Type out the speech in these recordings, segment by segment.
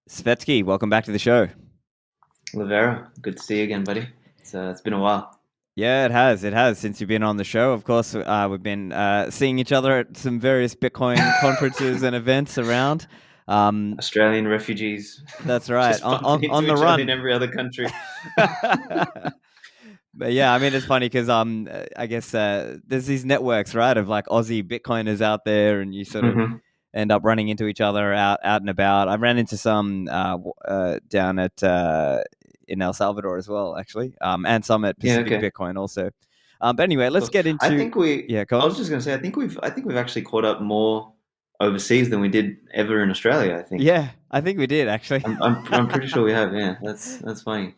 Svetski, welcome back to the show. Livera, good to see you again, buddy. It's been a while. Yeah, it has. It has since you've been on the show. Of course, we've been seeing each other at some various Bitcoin conferences and events around. Um, Australian refugees that's right. just bumping On into the each other in run. every other country. But yeah, I mean, it's funny because I guess there's these networks, right, of like Aussie Bitcoiners out there, and you sort of Hmm. end up running into each other out and about. I ran into some down at in El Salvador as well, actually, and some at Yeah, Pacific okay, Bitcoin also. But anyway, let's cool. get I into think we. yeah, go I on. was just gonna say, I think we've actually caught up more overseas than we did ever in Australia. I think. Yeah, I think we did actually. I'm pretty sure we have. Yeah, that's funny.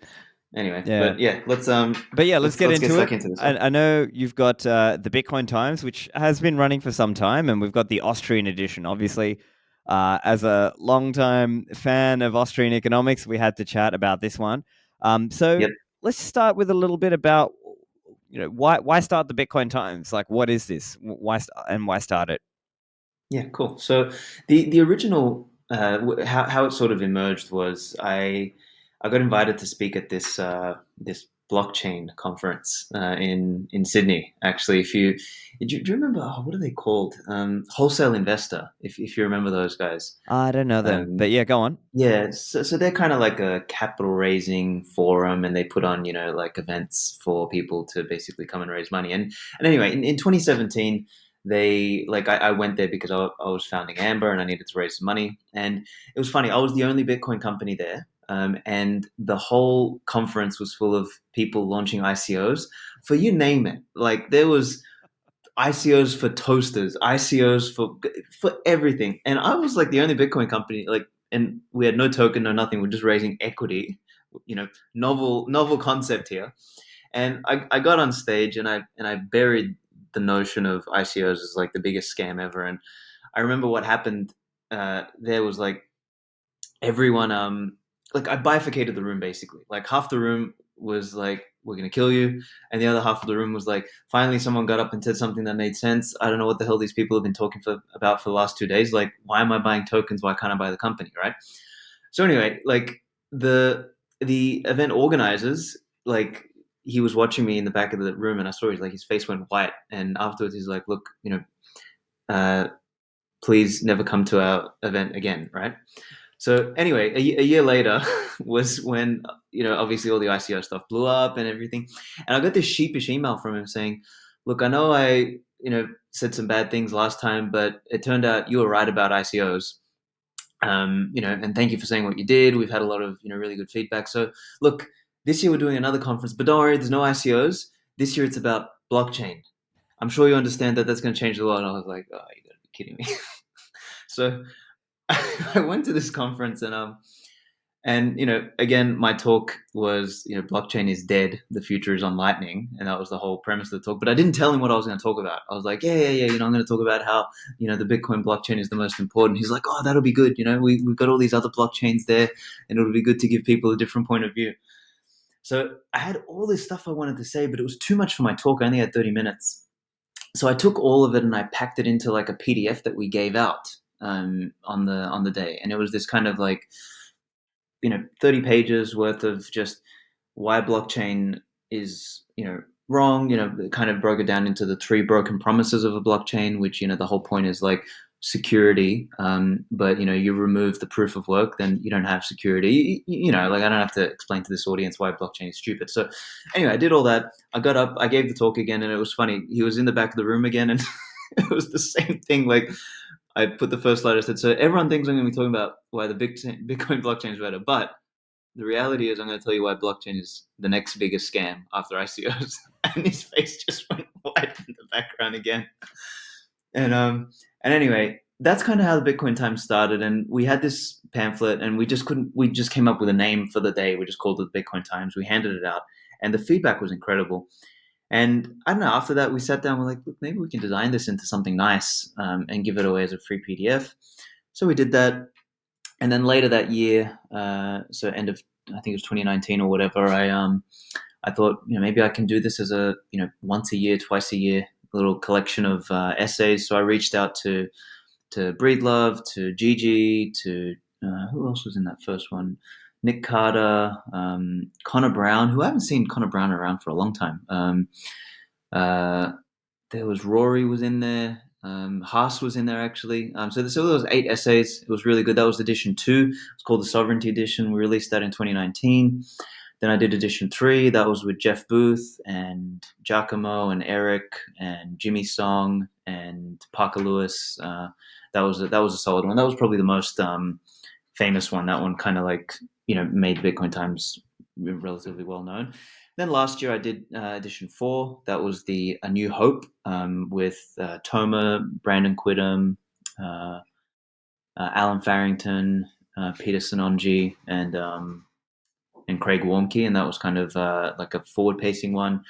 Anyway, Yeah, but yeah, but yeah, let's let's get let's get into it. stuck into this. Yeah. I know you've got the Bitcoin Times, which has been running for some time, and we've got the Austrian edition. Obviously, as a long-time fan of Austrian economics, we had to chat about this one. So Yep. let's start with a little bit about why start the Bitcoin Times? Like, what is this? Why start it? Yeah, cool. So the original how it sort of emerged was I got invited to speak at this blockchain conference in Sydney. Actually, if you do you remember what are they called? Wholesale Investor. If you remember those guys. I don't know them, Um, but yeah, go on. yeah, so they're kind of like a capital raising forum, and they put on like events for people to basically come and raise money. And anyway, in 2017, I went there because I was founding Amber and I needed to raise some money. And it was funny, I was the only Bitcoin company there, and the whole conference was full of people launching ICOs for you name it. Like there was ICOs for toasters, ICOs for everything. And I was like the only Bitcoin company, like, and we had no token, no nothing. We're just raising equity, novel concept here. And I got on stage and I buried the notion of ICOs as like the biggest scam ever. And I remember what happened. There was like everyone like I bifurcated the room basically. Like half the room was like we're gonna kill you, and the other half of the room was like finally someone got up and said something that made sense. I don't know what the hell these people have been talking about for the last 2 days. Like why am I buying tokens? Why can't I buy the company? Right. So anyway, like the event organizers, like he was watching me in the back of the room, and I saw his face went white, and afterwards he's like, look, uh, please never come to our event again, right? So anyway, a year later was when obviously all the ICO stuff blew up and everything, and I got this sheepish email from him saying, "Look, I know I said some bad things last time, but it turned out you were right about ICOs. And thank you for saying what you did. We've had a lot of really good feedback. So look, this year we're doing another conference, but don't worry, there's no ICOs. This year it's about blockchain. I'm sure you understand that that's going to change a lot." And I was like, "Oh, you got to be kidding me!" So I went to this conference and again my talk was blockchain is dead, the future is on lightning, and that was the whole premise of the talk. But I didn't tell him what I was going to talk about. I was like, yeah, I'm going to talk about how the Bitcoin blockchain is the most important. He's like, oh, that'll be good. We've got all these other blockchains there, and it'll be good to give people a different point of view. So I had all this stuff I wanted to say, but it was too much for my talk. I only had 30 minutes. So I took all of it and I packed it into like a PDF that we gave out on the day, and it was this kind of like 30 pages worth of just why blockchain is wrong. Kind of broke it down into the three broken promises of a blockchain, which the whole point is like security. But you remove the proof of work, then you don't have security. Like I don't have to explain to this audience why blockchain is stupid. So anyway, I did all that. I got up, I gave the talk again, and it was funny. He was in the back of the room again, and it was the same thing. Like I put the first slide. I said, so everyone thinks I'm going to be talking about why the Bitcoin blockchain is better, but the reality is I'm going to tell you why blockchain is the next biggest scam after ICOs. And his face just went white in the background again. And anyway, that's kind of how the Bitcoin Times started. And we had this pamphlet, and we just couldn't. We just came up with a name for the day. We just called it the Bitcoin Times. We handed it out, and the feedback was incredible. And I don't know. After that, we sat down. We're like, look, maybe we can design this into something nice and give it away as a free PDF. So we did that, and then later that year, so end of I think it was 2019 or whatever, I thought maybe I can do this as a once a year, twice a year little collection of essays. So I reached out to Breedlove, to Gigi, to who else was in that first one? Nick Carter, Connor Brown, who I haven't seen Connor Brown around for a long time. Uh, there was Rory was in there. Haas was in there actually. So there was 8 essays. It was really good. That was edition 2. It's called the Sovereignty Edition. We released that in 2019. Then I did edition 3. That was with Jeff Booth and Giacomo and Eric and Jimmy Song and Parker Lewis. That was a solid one. That was probably the most famous one. That one kind of like made Bitcoin Times relatively well known. Then last year I did edition 4. That was the A New Hope with Toma, Brandon Quidham, Alan Farrington, Peter Sinonji, and Craig Warmke, and that was kind of like a forward-pacing one.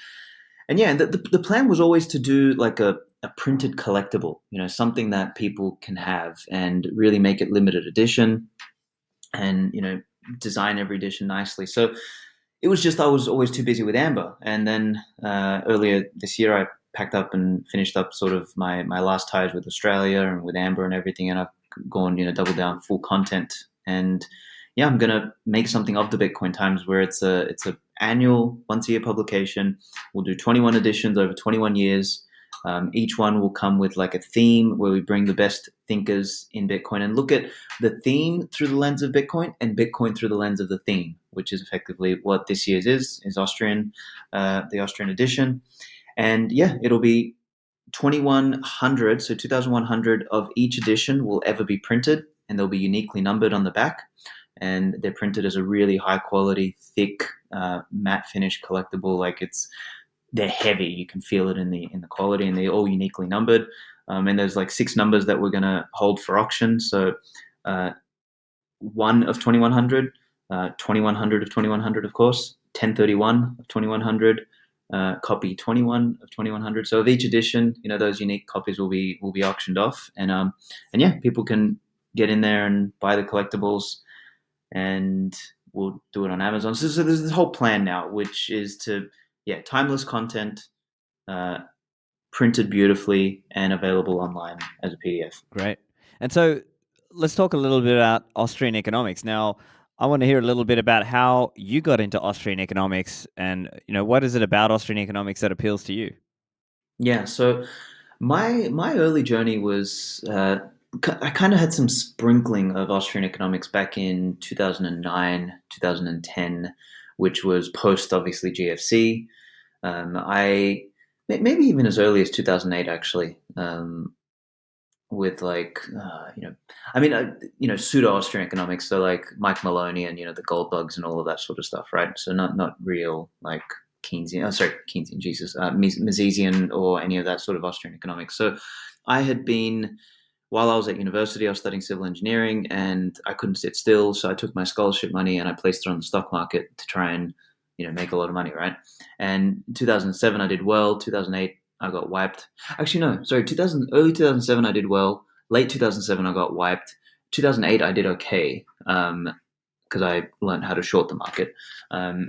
And yeah, the plan was always to do like a printed collectible, something that people can have and really make it limited edition, and design every edition nicely. So it was just I was always too busy with Amber, and then earlier this year I packed up and finished up sort of my last ties with Australia and with Amber and everything, and I've gone double down full content. And yeah, I'm gonna make something of the Bitcoin Times where it's a annual once a year publication. We'll do 21 editions over 21 years. Each one will come with like a theme where we bring the best thinkers in Bitcoin and look at the theme through the lens of Bitcoin and Bitcoin through the lens of the theme, which is effectively what this year's is Austrian, the Austrian edition. And yeah, it'll be 2100, so 2100 of each edition will ever be printed, and they'll be uniquely numbered on the back. And they're printed as a really high quality, thick, matte finish collectible. Like they're heavy. You can feel it in the quality, and they're all uniquely numbered. And there's like 6 numbers that we're going to hold for auction. So 1 of 2100, 2100 of 2100, of course, 1031 of 2100, copy 21 of 2100. So of each edition, those unique copies will be auctioned off, and yeah, people can get in there and buy the collectibles, and we'll do it on Amazon. So there's this whole plan now, which is to timeless content, uh, printed beautifully and available online as a PDF. Great. And so let's talk a little bit about Austrian economics. Now, I want to hear a little bit about how you got into Austrian economics, and what is it about Austrian economics that appeals to you? Yeah, so my early journey was I kind of had some sprinkling of Austrian economics back in 2009, 2010, which was post obviously GFC. I maybe even as early as 2008 actually. With like I mean pseudo Austrian economics, so like Mike Maloney and the gold bugs and all of that sort of stuff, right? So not real like Keynesian, Jesus, Misesian or any of that sort of Austrian economics. So I had been, while I was at university, I was studying civil engineering, and I couldn't sit still, so I took my scholarship money and I placed it on the stock market to try and make a lot of money, right? And 2007 I did well. 2008 I got wiped. Actually, no, sorry. Early 2007 I did well. Late 2007 I got wiped. 2008 I did okay because I learned how to short the market.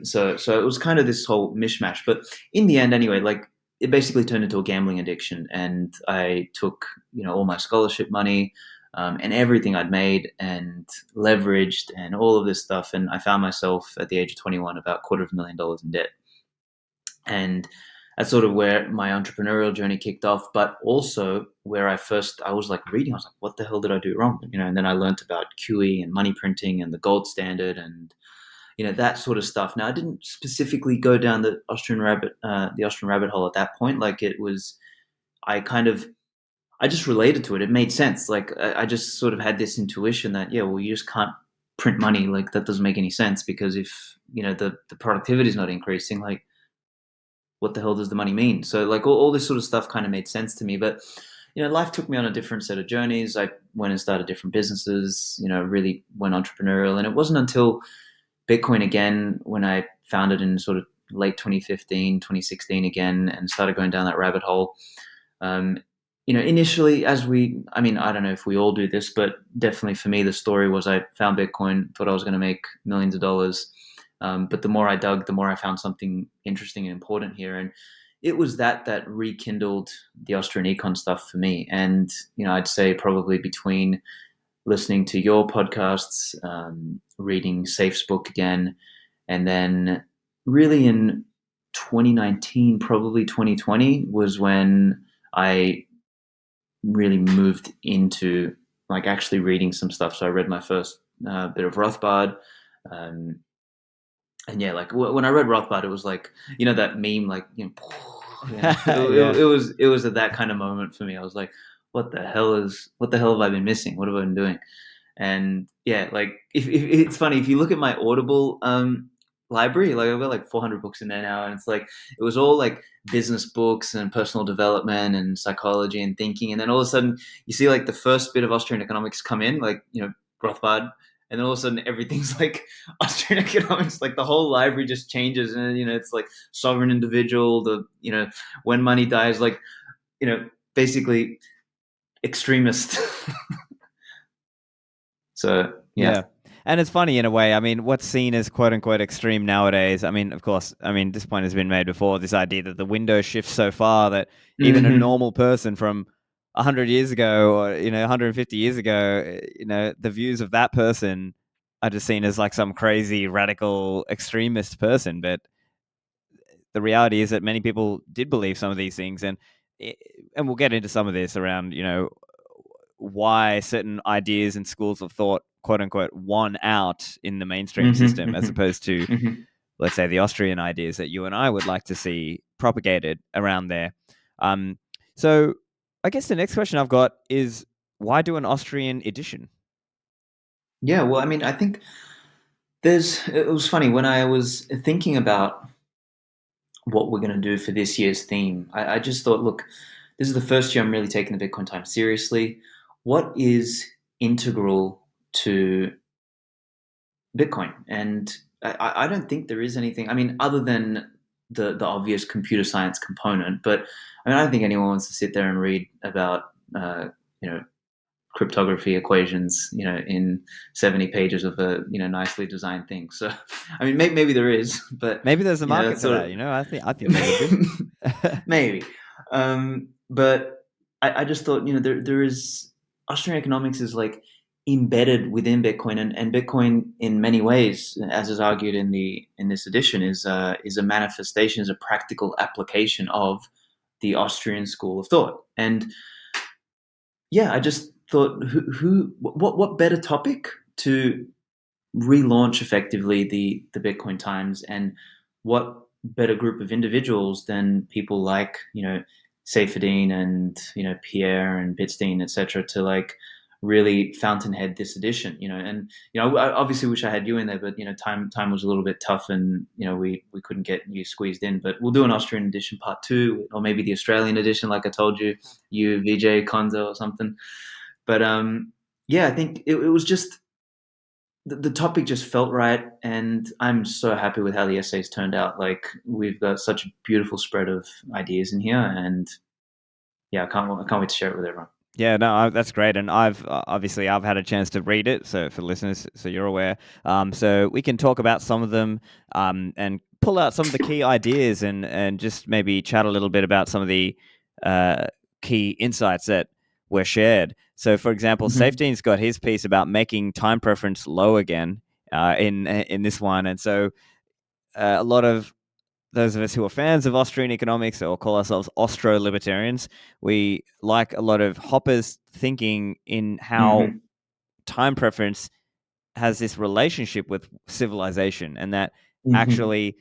So it was kind of this whole mishmash. But in the end, anyway, like it basically turned into a gambling addiction, and I took all my scholarship money and everything I'd made and leveraged and all of this stuff, and I found myself at the age of 21 about $250,000 in debt. And that's sort of where my entrepreneurial journey kicked off, but also where I was like reading, I was like, what the hell did I do wrong? And then I learned about QE and money printing and the gold standard and, that sort of stuff. Now I didn't specifically go down the Austrian rabbit hole at that point. Like it was, I just related to it. It made sense. Like I just sort of had this intuition that, yeah, well, you just can't print money. Like that doesn't make any sense because if, the productivity is not increasing, like, what the hell does the money mean? So like all this sort of stuff kind of made sense to me. But life took me on a different set of journeys. I went and started different businesses. Really went entrepreneurial, and it wasn't until Bitcoin again when I found it in sort of late 2015, 2016 again, and started going down that rabbit hole. Um, initially, I mean, I don't know if we all do this, but definitely for me, the story was I found Bitcoin, thought I was going to make millions of dollars. But the more I dug, the more I found something interesting and important here. And it was that rekindled the Austrian econ stuff for me. And, I'd say probably between listening to your podcasts, reading Safe's book again, and then really in 2019, probably 2020 was when I really moved into like actually reading some stuff. So I read my first bit of Rothbard. Um, and yeah, like when I read Rothbard, it was like, that meme, like, Yeah. it was at that kind of moment for me. I was like, what the hell have I been missing? What have I been doing? And yeah, like if it's funny, if you look at my Audible library, like I've got like 400 books in there now, and it's like it was all like business books and personal development and psychology and thinking, and then all of a sudden you see like the first bit of Austrian economics come in, like Rothbard, and then all of a sudden everything's like Austrian economics, like the whole library just changes, and it's like sovereign individual, the when money dies, like basically extremist. So yeah. Yeah. And it's funny in a way. I mean, what's seen as quote unquote extreme nowadays, I mean, of course, this point has been made before, this idea that the window shifts so far that even a Mm-hmm. normal person from 100 years ago or, 150 years ago, the views of that person are just seen as like some crazy radical extremist person. But the reality is that many people did believe some of these things. And we'll get into some of this around, why certain ideas and schools of thought, quote unquote, won out in the mainstream Mm-hmm. system, as opposed to, Mm-hmm. let's say, the Austrian ideas that you and I would like to see propagated around there. Um, so I guess the next question I've got is, why do an Austrian edition? Yeah, well, I mean, I think it was funny when I was thinking about what we're going to do for this year's theme. I just thought, look, this is the first year I'm really taking the Bitcoin time seriously. What is integral to Bitcoin? And I don't think there is anything, I mean, other than the obvious computer science component, but I mean, I don't think anyone wants to sit there and read about, you know, cryptography equations, in 70 pages of a, nicely designed thing. So, I mean, maybe there is, but, Maybe there's a market that's for sort that. of, I think there would be. maybe. But I just thought, there is, Austrian economics is like embedded within Bitcoin, and Bitcoin in many ways, as is argued in this edition, is a manifestation, is a practical application of the Austrian school of thought. And yeah, I just thought, what better topic to relaunch effectively the Bitcoin Times, and what better group of individuals than people like Seyfedin and Pierre and Bitstein, etc., to like really fountainhead this edition, and I obviously wish I had you in there, but time was a little bit tough, and we couldn't get you squeezed in. But we'll do an Austrian edition part 2, or maybe the Australian edition, like I told you VJ Konzo or something. But yeah, I think it was just the topic just felt right, and I'm so happy with how the essays turned out. Like, we've got such a beautiful spread of ideas in here, and yeah, I can't wait to share it with everyone. Yeah, no, that's great, and I've obviously I've had a chance to read it, so for listeners, so you're aware. So we can talk about some of them, and pull out some of the key ideas, and just maybe chat a little bit about some of the uh, key insights that were shared. So, for example, Mm-hmm. Safety's got his piece about making time preference low again in this one, and so a lot of those of us who are fans of Austrian economics or call ourselves Austro-libertarians, we like a lot of Hopper's thinking in how Mm-hmm. time preference has this relationship with civilization, and that Mm-hmm. actually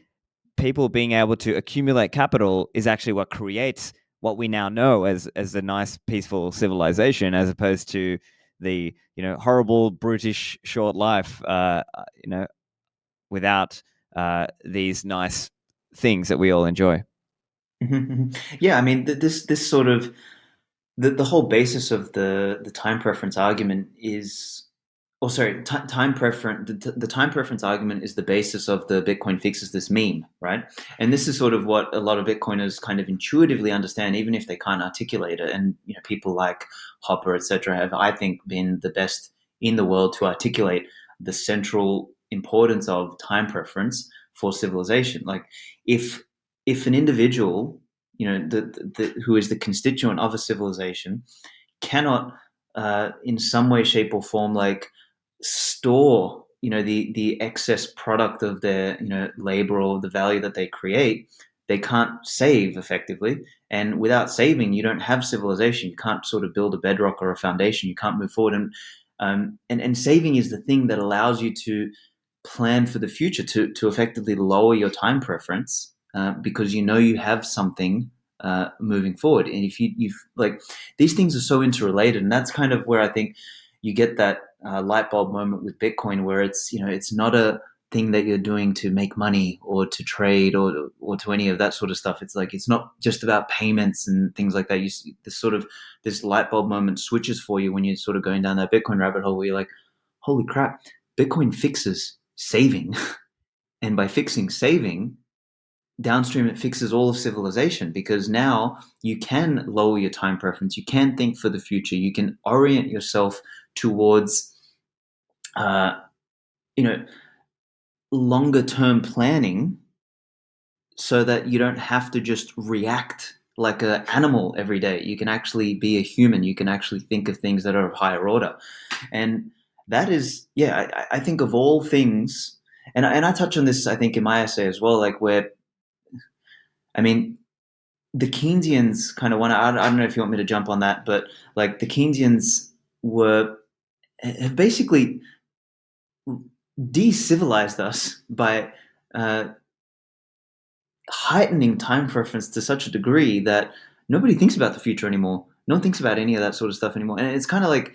people being able to accumulate capital is actually what creates what we now know as the nice, peaceful civilization, as opposed to the horrible, brutish, short life. Without these nice things that we all enjoy. Mm-hmm. Yeah, I mean, this sort of the whole basis of the time preference argument is, oh, sorry, time preference. The time preference argument is the basis of the Bitcoin fixes this meme, right? And this is sort of what a lot of Bitcoiners kind of intuitively understand, even if they can't articulate it. And people like Hopper, etc., have, I think, been the best in the world to articulate the central importance of time preference for civilization. Like, if an individual, who is the constituent of a civilization, cannot in some way, shape, or form, like store, the excess product of their, labor or the value that they create. They can't save effectively, and without saving, you don't have civilization. You can't sort of build a bedrock or a foundation. You can't move forward, and saving is the thing that allows you to plan for the future, to effectively lower your time preference, because you have something moving forward. And if you've like, these things are so interrelated, and that's kind of where I think you get that light bulb moment with Bitcoin, where it's not a thing that you're doing to make money or to trade or to any of that sort of stuff. It's like, it's not just about payments and things like that. This light bulb moment switches for you when you're sort of going down that Bitcoin rabbit hole, where you're like, holy crap, Bitcoin fixes saving. And by fixing saving, downstream it fixes all of civilization, because now you can lower your time preference, you can think for the future, you can orient yourself towards uh, you know longer term planning, so that you don't have to just react like an animal every day. You can actually be a human, you can actually think of things that are of higher order. And that is, yeah, I think of all things, and I touch on this, I think, in my essay as well, like, where, I mean, the Keynesians kind of want to, I don't know if you want me to jump on that, but like, the Keynesians were have basically de-civilized us by uh, heightening time preference to such a degree that nobody thinks about the future anymore. No one thinks about any of that sort of stuff anymore. And it's kind of like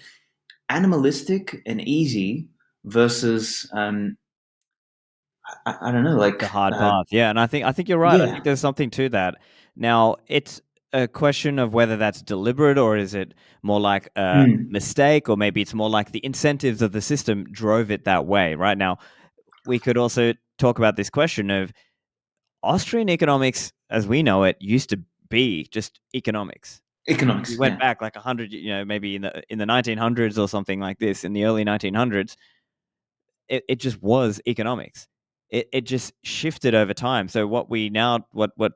animalistic and easy versus, I don't know, The like, hard path. Yeah, and I think you're right. I yeah. think there's something to that. Now, it's a question of whether that's deliberate, or is it more like a Mm. mistake, or maybe it's more like the incentives of the system drove it that way. Right now, we could also talk about this question of Austrian economics as we know it used to be just economics. We Economics, went yeah. back like 100, maybe in the 1900s or something like this, in the early 1900s, it just was economics. It just shifted over time. So what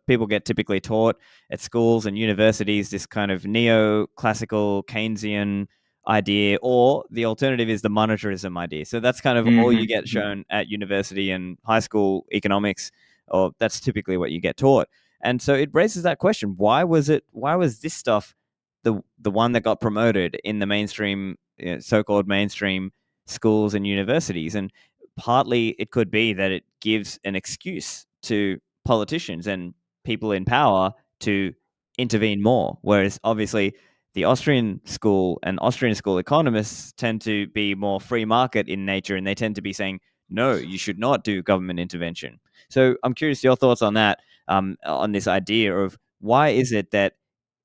people get typically taught at schools and universities, this kind of neoclassical Keynesian idea, or the alternative is the monetarism idea. So that's kind of all you get Mm-hmm. shown at university and high school economics, or that's typically what you get taught. And so it raises that question: Why was this stuff the one that got promoted in the mainstream, so-called mainstream schools and universities? And partly it could be that it gives an excuse to politicians and people in power to intervene more. Whereas obviously the Austrian school and Austrian school economists tend to be more free market in nature, and they tend to be saying, no, you should not do government intervention. So I'm curious your thoughts on that, on this idea of why is it that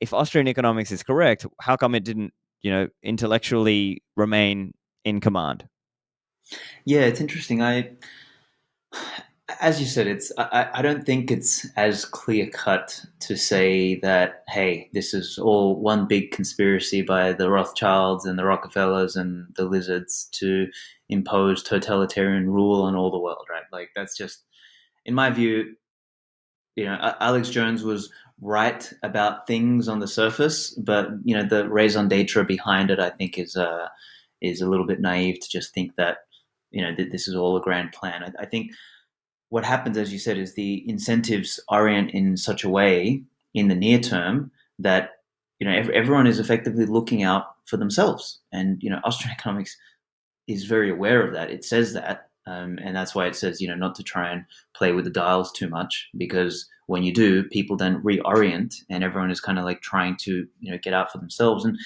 if Austrian economics is correct, how come it didn't, intellectually remain in command? Yeah, it's interesting. As you said, I don't think it's as clear cut to say that, hey, this is all one big conspiracy by the Rothschilds and the Rockefellers and the lizards to impose totalitarian rule on all the world, right? Like, that's just, in my view, Alex Jones was right about things on the surface, but the raison d'être behind it, I think, is a little bit naive to just think that this is all a grand plan. I think what happens, as you said, is the incentives orient in such a way in the near term that everyone is effectively looking out for themselves, and Austrian economics is very aware of that. It says that, and that's why it says not to try and play with the dials too much, because when you do, people then reorient, and everyone is kind of like trying to get out for themselves. And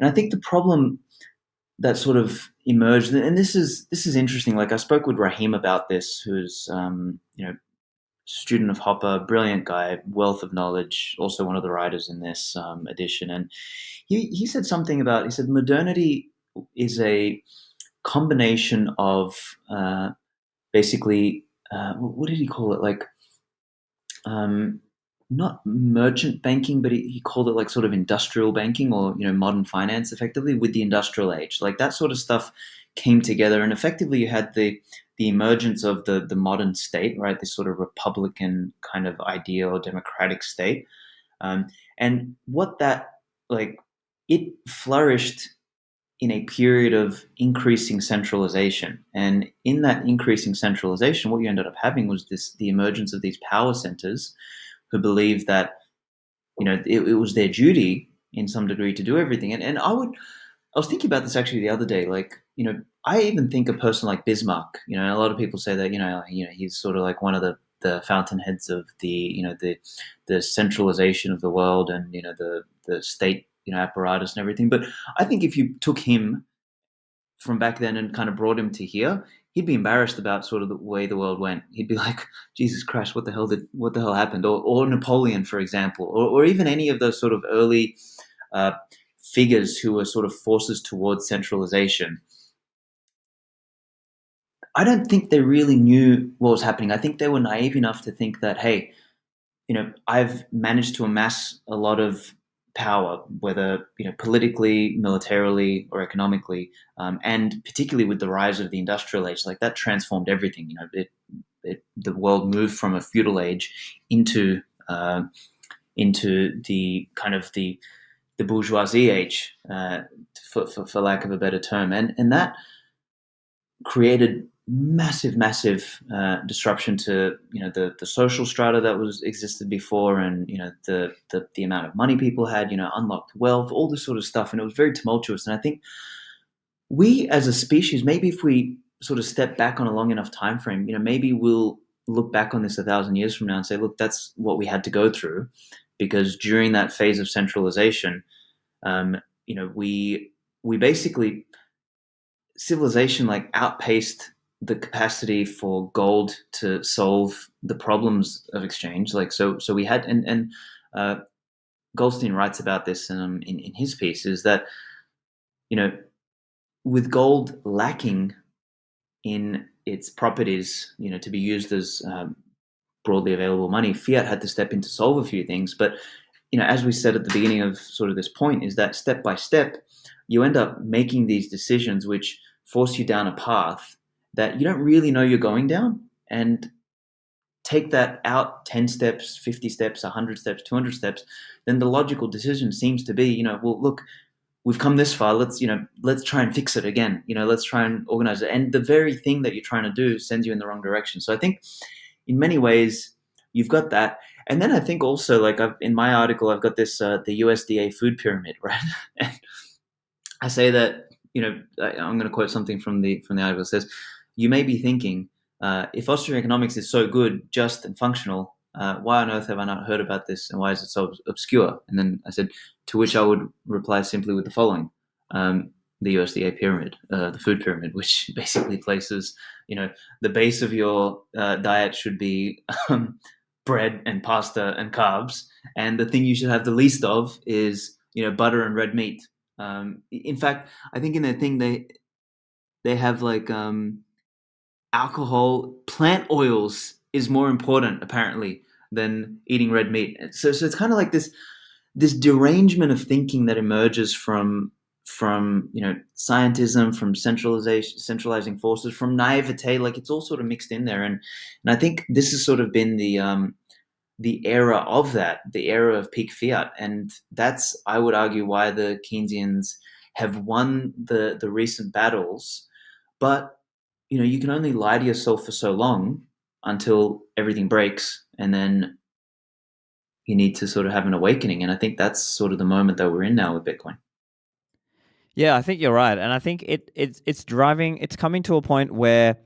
I think the problem that sort of emerged, and this is interesting. Like, I spoke with Raheem about this, who's student of Hopper, brilliant guy, wealth of knowledge, also one of the writers in this edition. And he said something about, he said modernity is a combination of basically, what did he call it? Like, um, not merchant banking, but he called it like sort of industrial banking, or modern finance, effectively, with the industrial age. Like, that sort of stuff came together, and effectively you had the emergence of the modern state, right? This sort of republican kind of idea, or democratic state, um, and what that, like, it flourished in a period of increasing centralization. And in that increasing centralization, what you ended up having was the emergence of these power centers who believed that, it was their duty in some degree to do everything. And I was thinking about this actually the other day. Like, I even think a person like Bismarck. A lot of people say that he's sort of like one of the fountainheads of the centralization of the world, and the state apparatus and everything. But I think if you took him from back then and kind of brought him to here, he'd be embarrassed about sort of the way the world went. He'd be like, Jesus Christ, what the hell happened? Or Napoleon, for example, or even any of those sort of early uh, figures who were sort of forces towards centralization. I don't think they really knew what was happening. I think they were naive enough to think that, hey, I've managed to amass a lot of power, whether politically, militarily, or economically, and particularly with the rise of the industrial age, like that transformed everything. The world moved from a feudal age into the kind of the bourgeoisie age, for lack of a better term, and that created massive disruption to the social strata that was existed before, and the amount of money people had, unlocked wealth, all this sort of stuff, and it was very tumultuous. And I think we as a species, maybe if we sort of step back on a long enough time frame, maybe we'll look back on this 1,000 years from now and say, look, that's what we had to go through, because during that phase of centralization, um, we basically, civilization like outpaced the capacity for gold to solve the problems of exchange. Like, so we had, and Goldstein writes about this in his piece, is that you know with gold lacking in its properties, to be used as broadly available money, fiat had to step in to solve a few things. But as we said at the beginning of sort of this point, is that step by step, you end up making these decisions which force you down a path that you don't really know you're going down. And take that out 10 steps, 50 steps, 100 steps, 200 steps, then the logical decision seems to be, well, look, we've come this far. Let's try and fix it again. Let's try and organize it. And the very thing that you're trying to do sends you in the wrong direction. So I think in many ways you've got that. And then I think also, like, in my article, I've got this the USDA food pyramid, right? And I say that, I'm going to quote something from the article. It says, "You may be thinking, if Austrian economics is so good, just and functional, why on earth have I not heard about this, and why is it so obscure?" And then I said, to which I would reply simply with the following: the USDA pyramid, the food pyramid, which basically places, the base of your diet should be bread and pasta and carbs, and the thing you should have the least of is, butter and red meat. In fact, I think in their thing they have like alcohol, plant oils is more important apparently than eating red meat. So it's kind of like this derangement of thinking that emerges from scientism, from centralizing forces, from naivete. Like, it's all sort of mixed in there, and I think this has sort of been the era of that, the era of peak fiat, and that's, I would argue, why the Keynesians have won the recent battles. But you can only lie to yourself for so long until everything breaks, and then you need to sort of have an awakening. And I think that's sort of the moment that we're in now with Bitcoin. Yeah, I think you're right, and I think it's driving. It's coming to a point where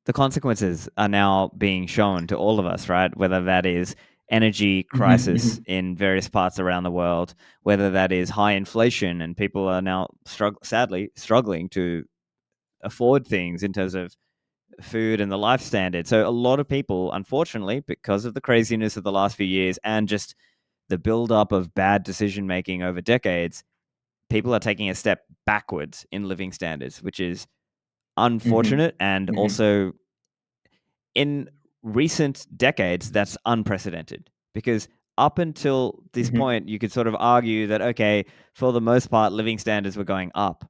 the consequences are now being shown to all of us, right? Whether that is energy Mm-hmm, crisis mm-hmm, in various parts around the world, whether that is high inflation and people are now sadly struggling to afford things in terms of food and the life standard. So a lot of people, unfortunately, because of the craziness of the last few years and just the buildup of bad decision making over decades, people are taking a step backwards in living standards, which is unfortunate. And mm-hmm, mm-hmm, also, in recent decades, that's unprecedented, because up until this mm-hmm. point, you could sort of argue that, okay, for the most part, living standards were going up.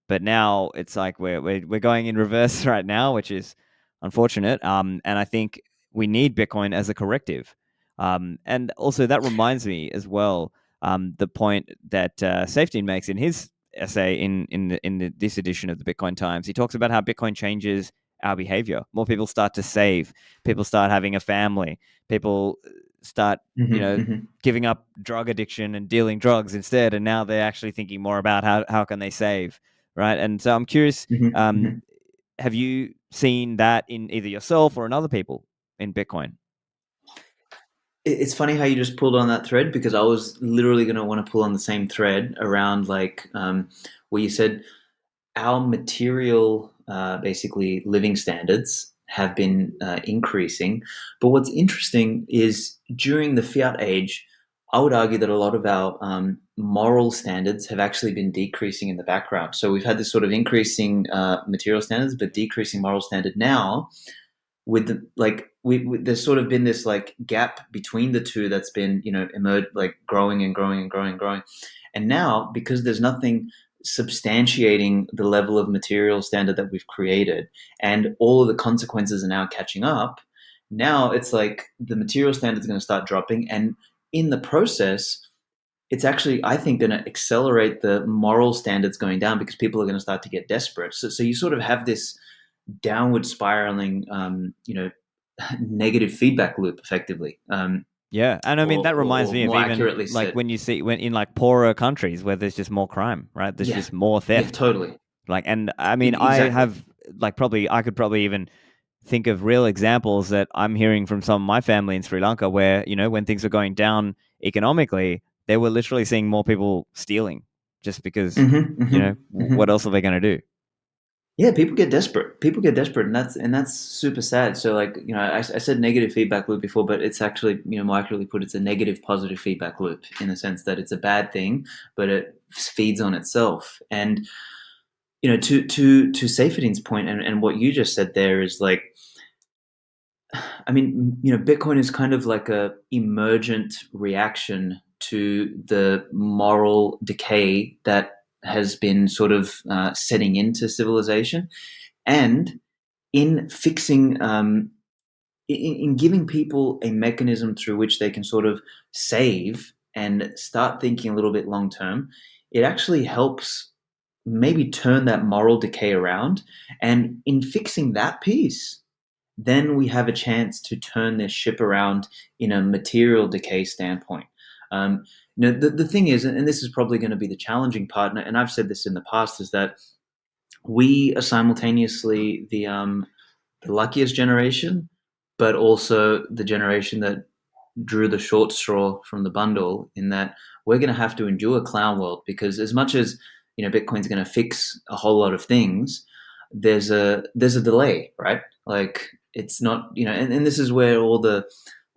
But now it's like we're going in reverse right now, which is unfortunate. And I think we need Bitcoin as a corrective. And also that reminds me as well, the point that Safety makes in his essay in this edition of the Bitcoin Times. He talks about how Bitcoin changes our behavior. More people start to save. People start having a family. People start, giving up drug addiction and dealing drugs instead. And now they're actually thinking more about how can they save, right? And so I'm curious, have you seen that in either yourself or in other people in Bitcoin? It's funny how you just pulled on that thread, because I was literally going to want to pull on the same thread around where you said our material, basically living standards have been increasing. But what's interesting is during the fiat age, I would argue that a lot of our moral standards have actually been decreasing in the background. So we've had this sort of increasing material standards, but decreasing moral standard. Now, with there's sort of been this like gap between the two that's been emerged, like growing and growing and growing and growing. And now, because there's nothing substantiating the level of material standard that we've created, and all of the consequences are now catching up, now it's like the material standard is going to start dropping, and in the process, it's actually, I think, going to accelerate the moral standards going down, because people are going to start to get desperate. So you sort of have this downward spiraling, negative feedback loop, effectively. Yeah, and I mean that reminds Or me of more even accurately like said, when you see when in like poorer countries where there's just more crime, right? There's yeah, just more yeah, theft. totally, Like, and I mean, I exactly. have I could probably even think of real examples that I'm hearing from some of my family in Sri Lanka where, when things were going down economically, they were literally seeing more people stealing just because, what else are they going to do? Yeah, people get desperate. People get desperate, and that's super sad. So, I said negative feedback loop before, but it's actually, more accurately put, it's a negative positive feedback loop, in the sense that it's a bad thing, but it feeds on itself. And to Seyfedin's point, and what you just said there is like, I mean, Bitcoin is kind of like a emergent reaction to the moral decay that has been sort of setting into civilization, and in fixing, in giving people a mechanism through which they can sort of save and start thinking a little bit long term. It actually helps maybe turn that moral decay around, and in fixing that piece, then we have a chance to turn this ship around in a material decay standpoint. The thing is, and this is probably going to be the challenging part, and I've said this in the past, is that we are simultaneously the luckiest generation, but also the generation that drew the short straw from the bundle, in that we're going to have to endure clown world, because as much as Bitcoin's going to fix a whole lot of things, there's a delay, right? Like, it's not, and this is where all the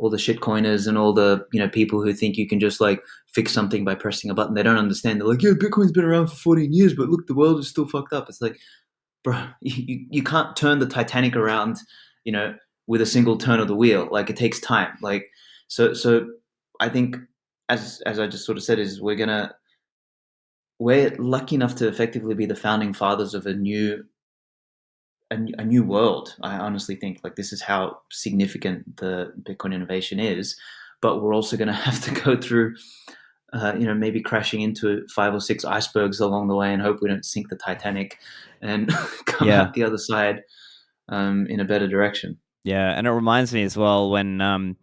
shitcoiners and all the people who think you can just like fix something by pressing a button, they don't understand. They're like, yeah, Bitcoin's been around for 14 years, but look, the world is still fucked up. It's like, bro, you can't turn the Titanic around, you know, with a single turn of the wheel. Like, it takes time. Like, so I think, as I just sort of said, is we're lucky enough to effectively be the founding fathers of a new world. I honestly think, like, this is how significant the Bitcoin innovation is, but we're also going to have to go through, maybe crashing into 5 or 6 icebergs along the way, and hope we don't sink the Titanic and come Yeah. out the other side in a better direction. Yeah, and it reminds me as well when,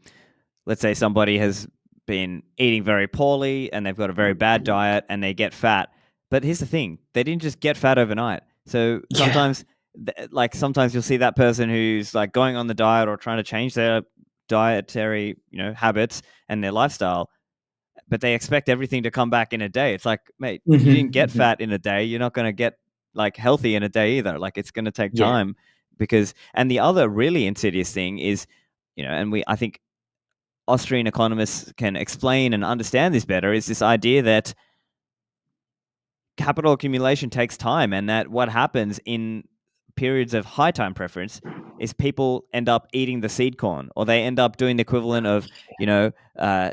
let's say somebody has been eating very poorly and they've got a very bad diet and they get fat. But here's the thing: they didn't just get fat overnight. So Yeah. sometimes you'll see that person who's like going on the diet or trying to change their dietary, habits and their lifestyle, but they expect everything to come back in a day. It's like, mate, you didn't get fat in a day. You're not going to get like healthy in a day either. Like, it's going to take Yeah. time and the other really insidious thing is, I think Austrian economists can explain and understand this better, is this idea that capital accumulation takes time, and that what happens in periods of high time preference is people end up eating the seed corn, or they end up doing the equivalent of,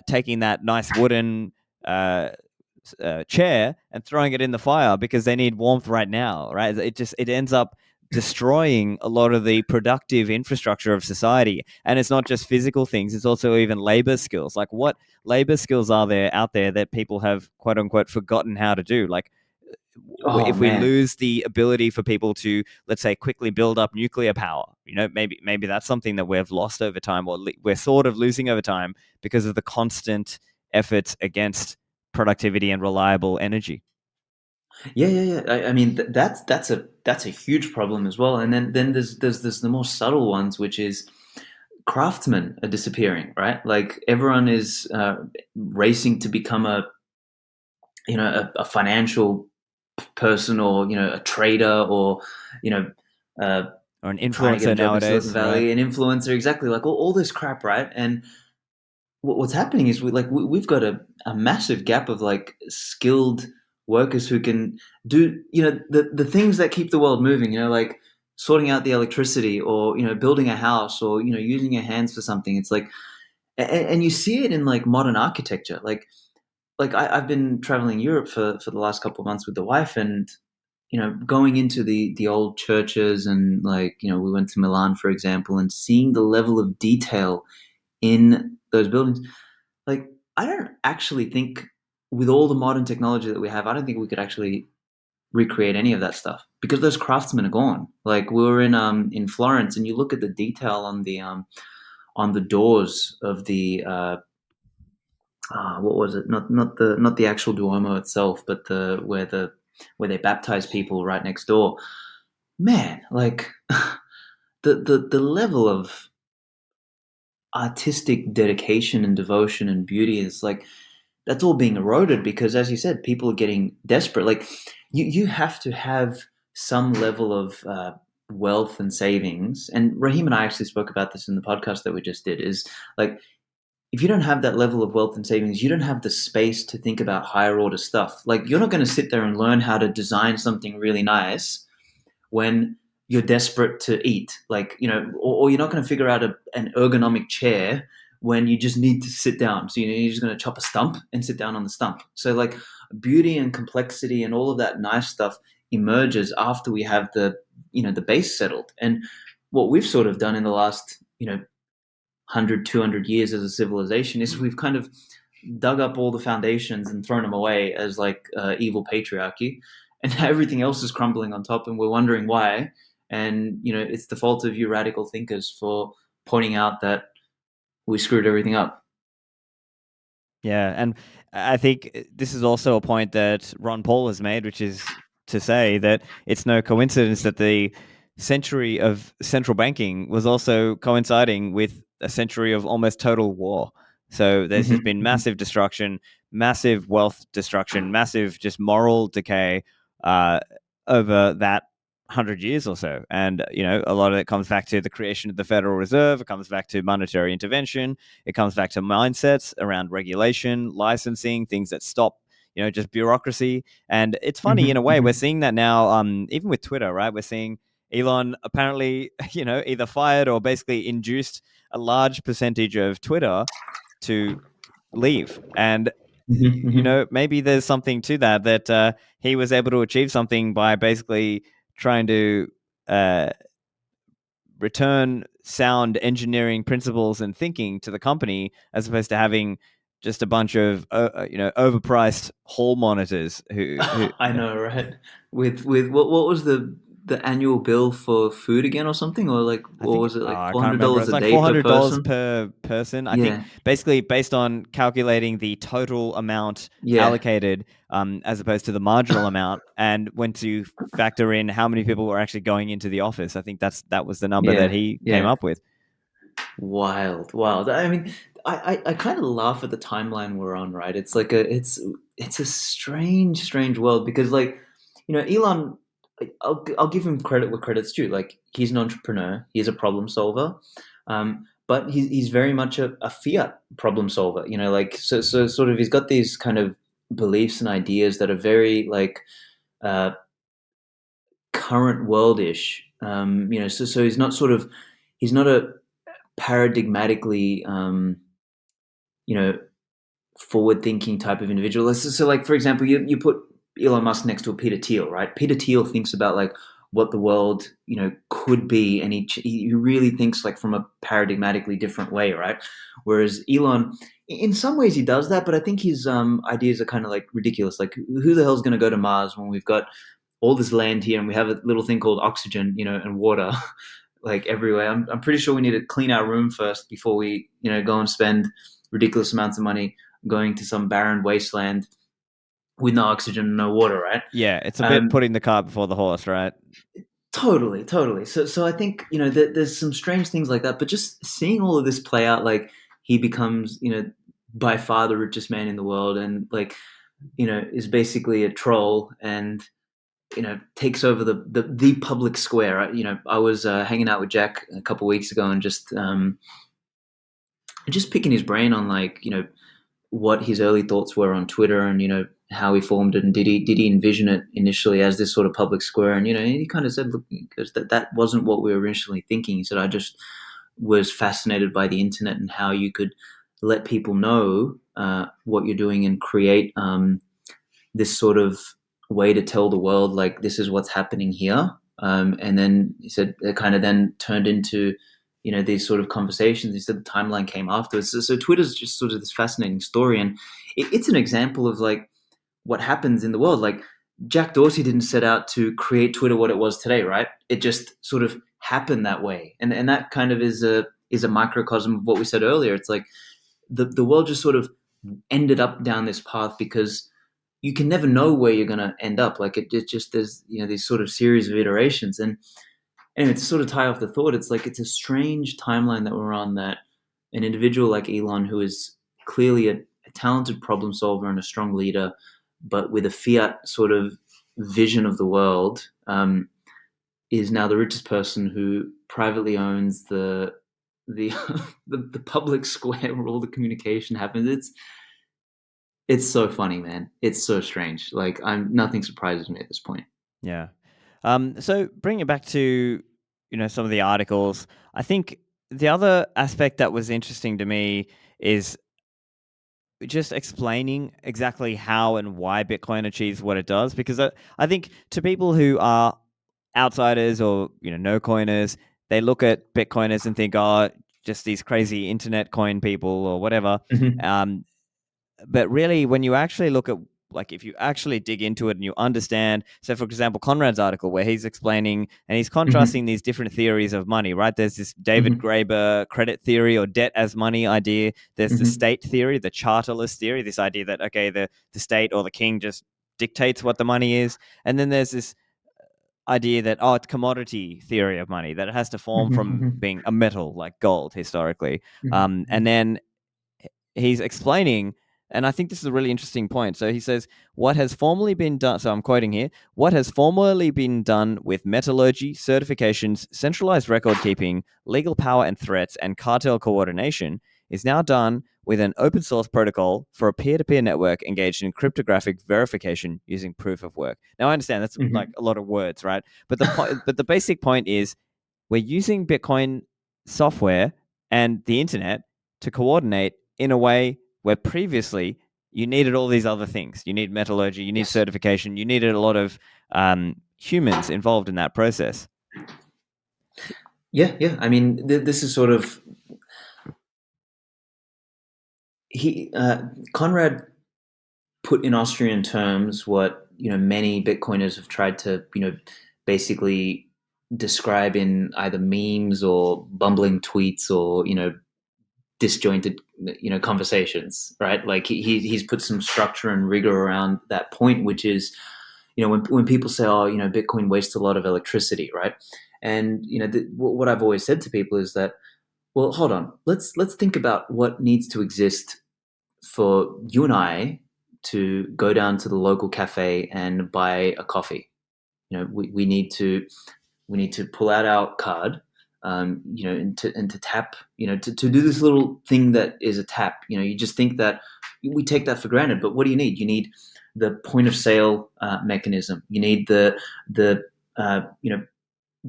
taking that nice wooden chair and throwing it in the fire because they need warmth right now, right? It ends up destroying a lot of the productive infrastructure of society. And it's not just physical things, it's also even labor skills. Like, what labor skills are there out there that people have, quote unquote, forgotten how to do? Like, Oh if we man. lose the ability for people to, let's say, quickly build up nuclear power, maybe that's something that we've lost over time, or we're sort of losing over time because of the constant efforts against productivity and reliable energy. Yeah. I mean, that's a huge problem as well. And then there's the more subtle ones, which is craftsmen are disappearing, right? Like everyone is racing to become a financial person, or a trader, or you know uh, Or an trying to get a influencer job in Silicon nowadays, right? Valley, an influencer, exactly, like all this crap, right? And what's happening is we've got a massive gap of like skilled workers who can do the things that keep the world moving, like sorting out the electricity, or building a house, or using your hands for something. It's like, and you see it in like modern architecture, like I've been traveling Europe for the last couple of months with the wife, and going into the old churches, and like we went to Milan, for example, and seeing the level of detail in those buildings. Like, I don't actually think, with all the modern technology that we have, I don't think we could actually recreate any of that stuff, because those craftsmen are gone. Like, we were in Florence, and you look at the detail on the doors of the what was it? Not the actual Duomo itself, but where they baptize people right next door. Man, like the level of artistic dedication and devotion and beauty is like, that's all being eroded, because, as you said, people are getting desperate. Like, you have to have some level of wealth and savings. And Raheem and I actually spoke about this in the podcast that we just did. Is like, if you don't have that level of wealth and savings, you don't have the space to think about higher order stuff. Like, you're not going to sit there and learn how to design something really nice when you're desperate to eat, like, or you're not going to figure out an ergonomic chair when you just need to sit down. So you're just going to chop a stump and sit down on the stump. So, like, beauty and complexity and all of that nice stuff emerges after we have the base settled. And what we've sort of done in the last 100, 200 years as a civilization is we've kind of dug up all the foundations and thrown them away as like evil patriarchy, and everything else is crumbling on top, and we're wondering why. And it's the fault of you radical thinkers for pointing out that we screwed everything up. Yeah, and I think this is also a point that Ron Paul has made, which is to say that it's no coincidence that the century of central banking was also coinciding with a century of almost total war. So there's just been Mm-hmm. massive destruction, massive wealth destruction, massive just moral decay uh, over that 100 years or so. And, a lot of it comes back to the creation of the Federal Reserve. It comes back to monetary intervention. It comes back to mindsets around regulation, licensing, things that stop, just bureaucracy. And it's funny in a way, we're Mm-hmm. seeing that now, even with Twitter, right? We're seeing Elon apparently, either fired or basically induced a large percentage of Twitter to leave. And Mm-hmm. maybe there's something to that, he was able to achieve something by basically trying to uh, return sound engineering principles and thinking to the company, as opposed to having just a bunch of overpriced hall monitors who I know, right? With what was the annual bill for food again, or something, or like, I what think was it, like I four can't hundred remember. dollars It's a like day per $400 person? per person. I think Yeah, basically based on calculating the total amount yeah, allocated, as opposed to the marginal amount, and when to factor in how many people were actually going into the office. I think that was the number that yeah, he came yeah. up with. Wild, wild. I mean, I kind of laugh at the timeline we're on, right? It's like it's a strange world, because, like, Elon, like, I'll give him credit where credit's due. Like, he's an entrepreneur, he's a problem solver, but he's very much a fiat problem solver. Like, so sort of, he's got these kind of beliefs and ideas that are very like uh, current worldish. So he's not a paradigmatically you know forward thinking type of individual. So, like, for example, you put Elon Musk next to a Peter Thiel, right? Peter Thiel thinks about, like, what the world, could be, and he really thinks like from a paradigmatically different way, right? Whereas Elon, in some ways, he does that, but I think his ideas are kind of like ridiculous. Like, who the hell's going to go to Mars when we've got all this land here and we have a little thing called oxygen, and water like everywhere. I'm pretty sure we need to clean our room first before we, go and spend ridiculous amounts of money going to some barren wasteland with no oxygen and no water, right? Yeah, it's a bit Um, putting the cart before the horse, right? totally, totally. So I think there's some strange things like that, but just seeing all of this play out, like he becomes, by far the richest man in the world, and like, is basically a troll, and takes over the public square. I was hanging out with Jack a couple of weeks ago and just picking his brain on, like, what his early thoughts were on Twitter, and how he formed it, and did he envision it initially as this sort of public square. And he kind of said, look, because that wasn't what we were originally thinking. He said, I just was fascinated by the internet and how you could let people know what you're doing and create this sort of way to tell the world, like, this is what's happening here. And then he said it kind of then turned into, these sort of conversations. He said the timeline came afterwards. So Twitter's just sort of this fascinating story, and it's an example of like what happens in the world. Like, Jack Dorsey didn't set out to create Twitter what it was today, right? It just sort of happened that way, and that kind of is a microcosm of what we said earlier. It's like the world just sort of ended up down this path because you can never know where you're going to end up. Like, it just, there's these sort of series of iterations. And anyway, to sort of tie off the thought, it's like it's a strange timeline that we're on, that an individual like Elon, who is clearly a talented problem solver and a strong leader, but with a fiat sort of vision of the world, is now the richest person who privately owns the the public square where all the communication happens. It's so funny, man. It's so strange. Like, nothing surprises me at this point. Yeah. So bring it back to, some of the articles. I think the other aspect that was interesting to me is just explaining exactly how and why Bitcoin achieves what it does. Because I think to people who are outsiders or, no coiners, they look at Bitcoiners and think, oh, just these crazy internet coin people or whatever. Mhm. Um, but really, when you actually look at, like, if you actually dig into it and you understand, so for example, Conrad's article where he's explaining and he's Mhm. contrasting these different theories of money, right? There's this David Mhm. Graeber credit theory or debt as money idea. There's the Mhm. state theory, the charterless theory, this idea that, okay, the state or the king just dictates what the money is. And then there's this idea that, oh, it's commodity theory of money, that it has to form from Mhm. being a metal like gold historically. And Mhm. then he's explaining, and I think this is a really interesting point. So he says, what has formerly been done, so I'm quoting here, what has formerly been done with metallurgy, certifications, centralized record keeping, legal power and threats, and cartel coordination is now done with an open source protocol for a peer-to-peer network engaged in cryptographic verification using proof of work. Now I understand that's like Mhm. a lot of words, right? But the basic point is we're using Bitcoin software and the internet to coordinate in a way where previously you needed all these other things. You need metallurgy, you need Yes. certification, you needed a lot of humans involved in that process. Yeah, yeah. I mean, this is sort of he Conrad put in Austrian terms what many Bitcoiners have tried to basically describe in either memes or bumbling tweets or disjointed conversations, right? Like, he's put some structure and rigor around that point, which is when people say, oh, Bitcoin wastes a lot of electricity, right? And what I've always said to people is that, well, hold on, let's think about what needs to exist for you and I to go down to the local cafe and buy a coffee. We need to pull out our card, and to tap, to do this little thing that is a tap. You just think that we take that for granted, but what do you need? You need the point of sale mechanism. You need the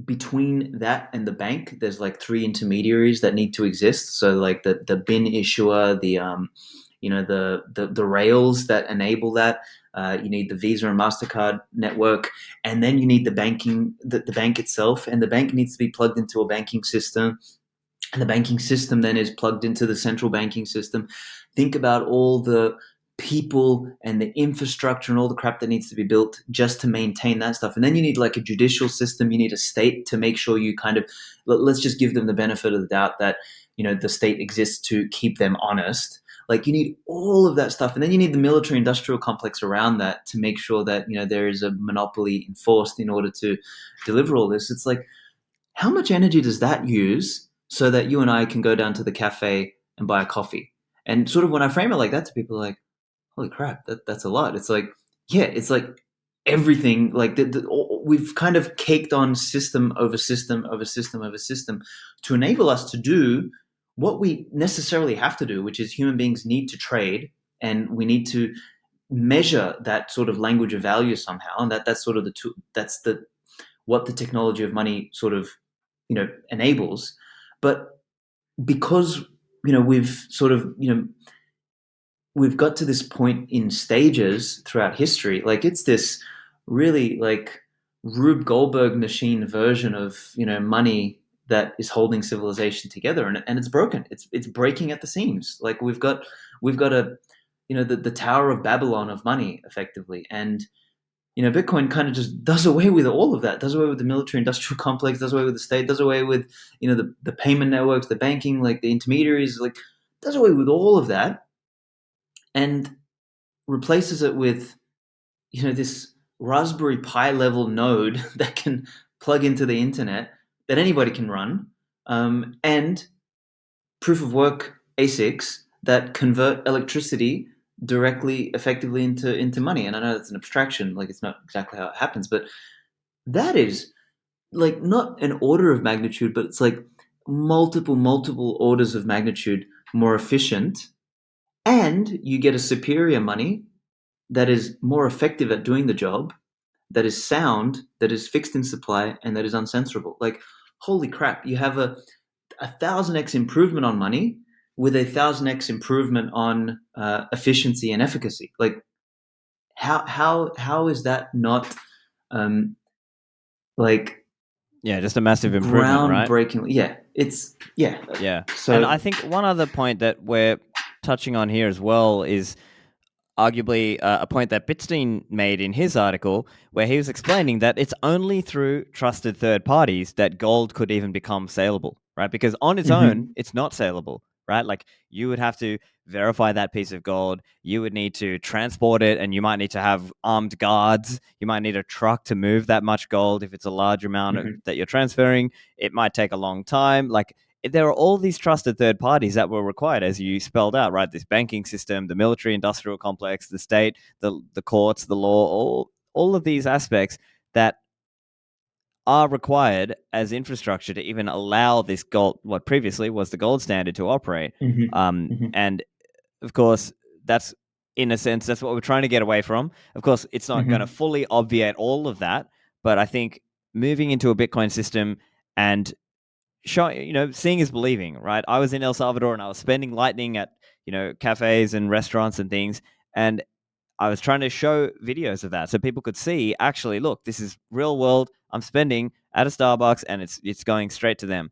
between that and the bank, there's like three intermediaries that need to exist. So like the bin issuer, the rails that enable that, You need the Visa and Mastercard network, and then you need the bank itself, and the bank needs to be plugged into a banking system, and the banking system then is plugged into the central banking system. Think about all the people and the infrastructure and all the crap that needs to be built just to maintain that stuff. And then you need like a judicial system, you need a state to make sure you kind of, let's just give them the benefit of the doubt that, the state exists to keep them honest. Like you need all of that stuff. And then you need the military industrial complex around that to make sure that, there is a monopoly enforced in order to deliver all this. It's like, how much energy does that use so that you and I can go down to the cafe and buy a coffee? And sort of when I frame it like that to people, like, holy crap, that's a lot. It's like, yeah, it's like everything, like we've kind of caked on system over system over system over system to enable us to do what we necessarily have to do, which is human beings need to trade, and we need to measure that sort of language of value somehow, and that's sort of what the technology of money sort of enables. But because we've sort of we've got to this point in stages throughout history, like it's this really like Rube Goldberg machine version of money that is holding civilization together, and it's broken. It's breaking at the seams. Like we've got a the Tower of Babylon of money effectively. And Bitcoin kind of just does away with all of that, does away with the military industrial complex, does away with the state, does away with, the payment networks, the banking, like the intermediaries, like does away with all of that and replaces it with, this Raspberry Pi level node that can plug into the internet that anybody can run, and proof of work ASICs that convert electricity directly, effectively into money. And I know that's an abstraction, like it's not exactly how it happens, but that is like not an order of magnitude, but it's like multiple orders of magnitude more efficient, and you get a superior money that is more effective at doing the job, that is sound, that is fixed in supply, and that is uncensorable. Like, holy crap, you have a 1,000x improvement on money with a 1,000x improvement on efficiency and efficacy. Like, how is that not like Yeah, just a massive improvement, right? groundbreaking? Yeah, it's yeah. Yeah. And So I think one other point that we're touching on here as well is arguably a point that Bitstein made in his article, where he was explaining that it's only through trusted third parties that gold could even become saleable, right? Because on its own, mhm, it's not saleable, right? Like you would have to verify that piece of gold. You would need to transport it, and you might need to have armed guards. You might need a truck to move that much gold if it's a large amount mhm, that you're transferring. It might take a long time. Like there are all these trusted third parties that were required, as you spelled out, right? This banking system, the military industrial complex, the state, the courts, the law, all of these aspects that are required as infrastructure to even allow this gold, what previously was the gold standard, to operate. mhm, mhm, And of course, that's in a sense, that's what we're trying to get away from. Of course, it's not going to mhm, fully obviate all of that, but I think moving into a Bitcoin system and showing, seeing is believing, right? I was in El Salvador and I was spending lightning at, cafes and restaurants and things. And I was trying to show videos of that so people could see, actually, look, this is real world. I'm spending at a Starbucks and it's going straight to them.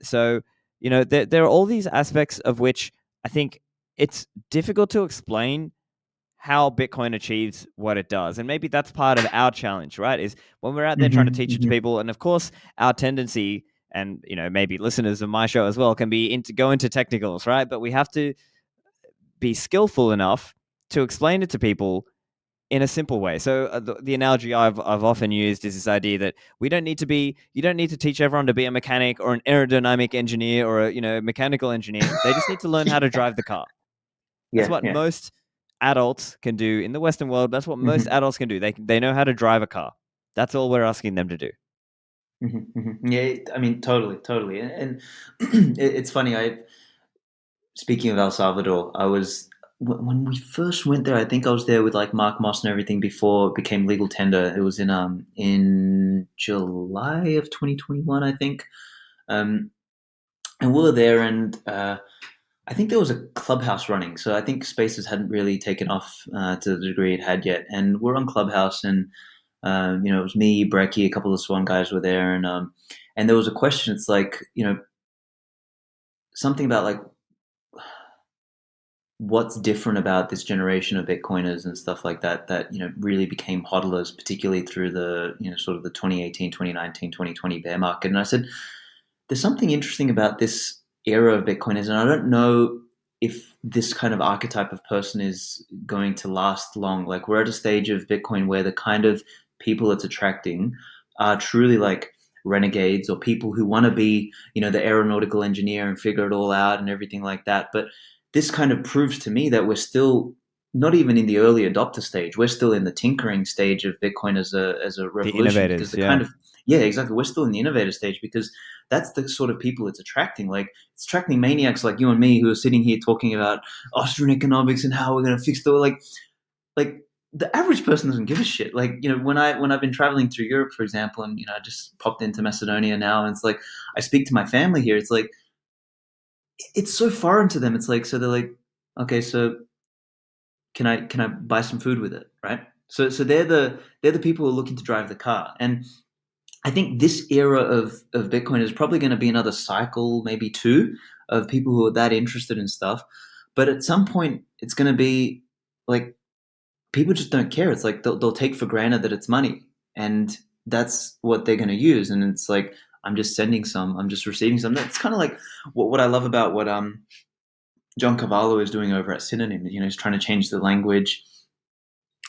So, there are all these aspects of which I think it's difficult to explain how Bitcoin achieves what it does. And maybe that's part of our challenge, right? Is when we're out there trying to mhm, teach it to mhm, people. And of course, our tendency, and maybe listeners of my show as well, can be go into technicals, right? But we have to be skillful enough to explain it to people in a simple way. So the analogy I've often used is this idea that you don't need to teach everyone to be a mechanic or an aerodynamic engineer or a mechanical engineer. They just need to learn how to drive the car. That's yeah, what yeah. most adults can do in the Western world. That's what most Mhm, adults can do. They know how to drive a car. That's all we're asking them to do. mhm, mhm. Yeah, I mean, totally, totally. And it's funny. Speaking of El Salvador, I was when we first went there. I think I was there with like Mark Moss and everything before it became legal tender. It was in July of 2021, I think. Um, and we were there, and I think there was a Clubhouse running, so I think Spaces hadn't really taken off to the degree it had yet. And we're on Clubhouse, and it was me, Brecky, a couple of Swan guys were there, and there was a question. It's like, something about like what's different about this generation of Bitcoiners and stuff like that that really became hodlers, particularly through the sort of the 2018, 2019, 2020 bear market. And I said, there's something interesting about this era of Bitcoiners, and I don't know if this kind of archetype of person is going to last long. Like, we're at a stage of Bitcoin where the kind of people it's attracting are truly like renegades, or people who want to be, the aeronautical engineer and figure it all out and everything like that. But this kind of proves to me that we're still not even in the early adopter stage. We're still in the tinkering stage of Bitcoin as a The revolution, because innovators, the yeah. kind of, yeah, exactly. We're still in the innovator stage, because that's the sort of people it's attracting. Like, it's attracting maniacs like you and me, who are sitting here talking about Austrian economics and how we're going to fix the like the average person doesn't give a shit. Like, when I've been traveling through Europe, for example, and I just popped into Macedonia now, and it's like I speak to my family here. It's like it's so foreign to them. It's like, so they're like, okay, so can I buy some food with it, right? So they're the people who are looking to drive the car. And I think this era of Bitcoin is probably going to be another cycle, maybe two, of people who are that interested in stuff. But at some point, it's going to be like people just don't care. It's like they'll take for granted that it's money, and that's what they're going to use. And it's like, I'm just sending some, I'm just receiving some. That's kind of like what I love about what John Cavallo is doing over at Synonym. He's trying to change the language.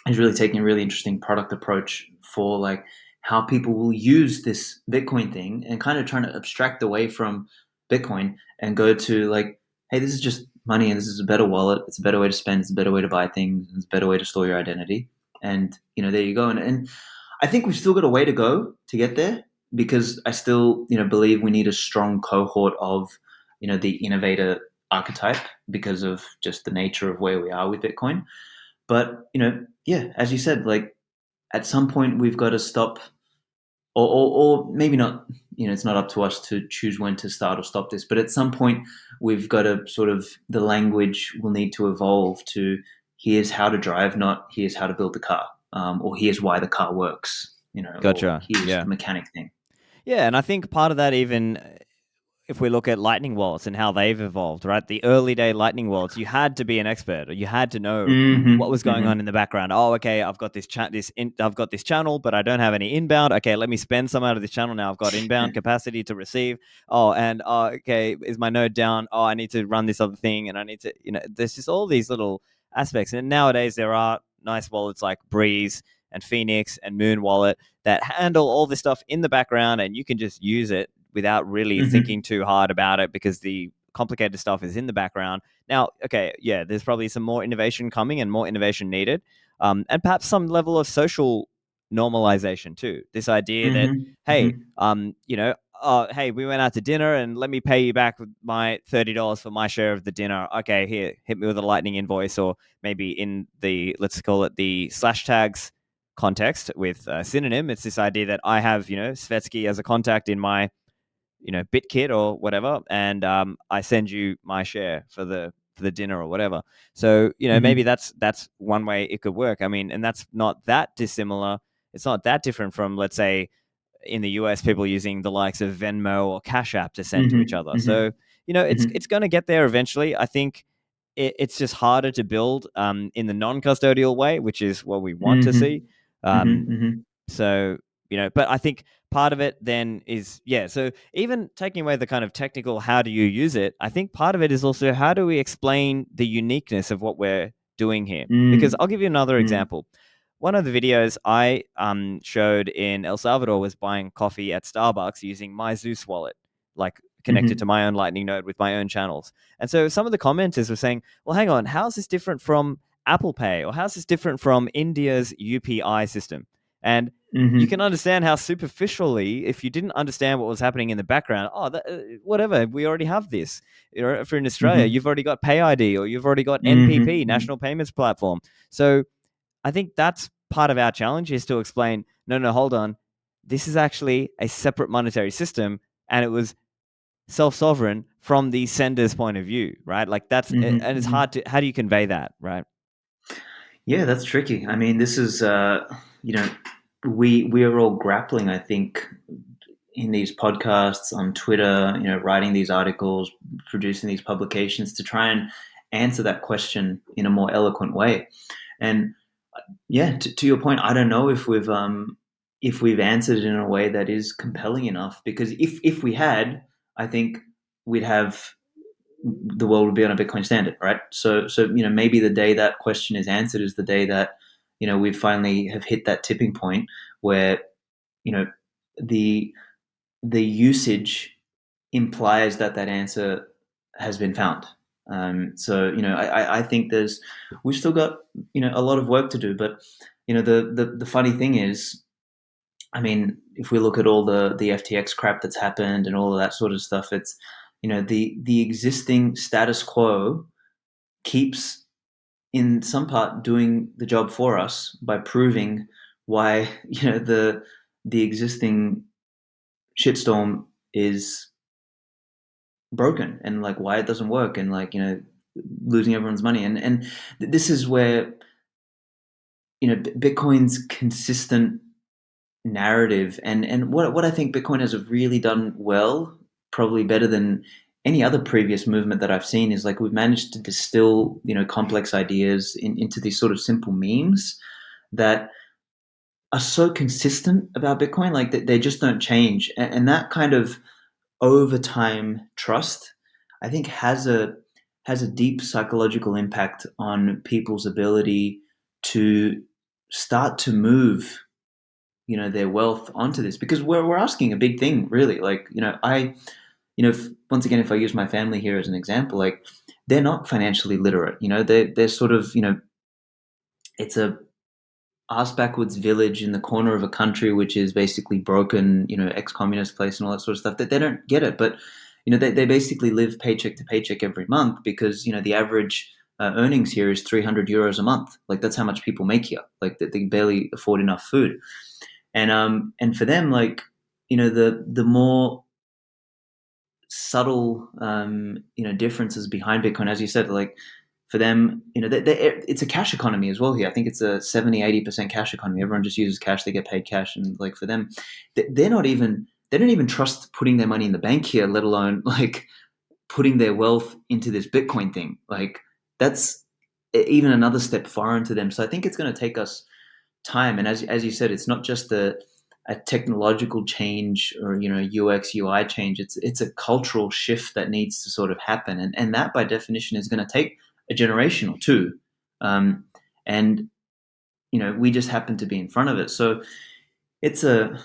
He's really taking a really interesting product approach for like how people will use this Bitcoin thing, and kind of trying to abstract away from Bitcoin and go to like, hey, this is just money, and this is a better wallet. It's a better way to spend. It's a better way to buy things. It's a better way to store your identity. And there you go. And I think we've still got a way to go to get there, because I still believe we need a strong cohort of the innovator archetype, because of just the nature of where we are with Bitcoin. But yeah, as you said, like at some point we've got to stop, or maybe not. It's not up to us to choose when to start or stop this. But at some point, we've got to sort of, the language will need to evolve to, here's how to drive, not here's how to build the car, or here's why the car works. Or Gotcha. here's Yeah. the mechanic thing. Yeah, and I think part of that, even if we look at Lightning wallets and how they've evolved, right? The early day Lightning wallets, you had to be an expert, or you had to know what was Mm-hmm. going Mm-hmm. on in the background. Oh, okay, I've got I've got this channel, but I don't have any inbound. Okay, let me spend some out of this channel now. I've got inbound capacity to receive. Oh, and okay, is my node down? Oh, I need to run this other thing, and I need to, there's just all these little aspects. And nowadays there are nice wallets like Breeze and Phoenix and Moon Wallet that handle all this stuff in the background, and you can just use it without really Mm-hmm. thinking too hard about it, because the complicated stuff is in the background. Now, okay, yeah, there's probably some more innovation coming and more innovation needed, and perhaps some level of social normalization too. This idea that, Mm-hmm. hey, Mm-hmm. hey, we went out to dinner and let me pay you back with my $30 for my share of the dinner. Okay, here, hit me with a lightning invoice, or maybe in the, let's call it the slash tags context with Synonym, it's this idea that I have, Svetski as a contact in my, BitKit or whatever, and I send you my share for the dinner or whatever. So maybe Mm-hmm. that's one way it could work. I mean, and that's not that dissimilar. It's not that different from, let's say, in the US, people using the likes of Venmo or Cash App to send to each Mm-hmm. other. Mm-hmm. So it's going to get there eventually. I think it's just harder to build in the non-custodial way, which is what we want to Mm-hmm. see. Um, Mm-hmm. so, but I think part of it then is, yeah. So even taking away the kind of technical, how do you use it? I think part of it is also, how do we explain the uniqueness of what we're doing here? Because I'll give you another Mm-hmm. example. One of the videos I showed in El Salvador was buying coffee at Starbucks using my Zeus wallet, like connected to Mm-hmm. my own Lightning node with my own channels. And so some of the commenters were saying, well, hang on, how's this different from Apple Pay? Or how's this different from India's UPI system? And you can Mm-hmm. understand how superficially, if you didn't understand what was happening in the background, whatever, we already have this. If you're in Australia, Mm-hmm. you've already got Pay ID, or you've already got NPP, Mm-hmm. National Payments Platform. So I think that's part of our challenge, is to explain, no, hold on. This is actually a separate monetary system, and it was self-sovereign from the sender's point of view, right? Like that's and it's Hmm. hard to, how do you convey that, right? Yeah, that's tricky. I mean, this is you know, we are all grappling, I think, in these podcasts, on Twitter, writing these articles, producing these publications to try and answer that question in a more eloquent way. And yeah, to your point, I don't know if we've answered it in a way that is compelling enough. Because if we had, I think we'd have the world would be on a Bitcoin standard, right? So maybe the day that question is answered is the day that we finally have hit that tipping point where you know the the usage implies that that answer has been found. I think we've still got a lot of work to do, but the funny thing is, I mean, if we look at all the FTX crap that's happened and all of that sort of stuff, it's the existing status quo keeps in some part doing the job for us by proving why the existing shitstorm is broken, and like why it doesn't work, and like losing everyone's money. And this is where Bitcoin's consistent narrative, and what I think Bitcoin has really done well, probably better than any other previous movement that I've seen, is like we've managed to distill complex ideas into these sort of simple memes that are so consistent about Bitcoin, like they just don't change. And that kind of over time trust, I think, has a deep psychological impact on people's ability to start to move their wealth onto this, because we're asking a big thing, really. Like once again, if I use my family here as an example, like they're not financially literate. They're sort of it's a ass backwards village in the corner of a country which is basically broken, ex-communist place and all that sort of stuff. That they don't get it, but they basically live paycheck to paycheck every month, because the average earnings here is 300 euros a month. Like that's how much people make here. Like they barely afford enough food. And for them, like the more subtle differences behind Bitcoin, as you said, like for them, it's a cash economy as well here. I think it's a 70-80% cash economy. Everyone just uses cash, they get paid cash. And like for them, they don't even trust putting their money in the bank here, let alone like putting their wealth into this Bitcoin thing. Like that's even another step foreign to them. So I think it's going to take us time. And as you said, it's not just a technological change or UX UI change. It's a cultural shift that needs to sort of happen, and that by definition is going to take a generation or two. And we just happen to be in front of it. So it's a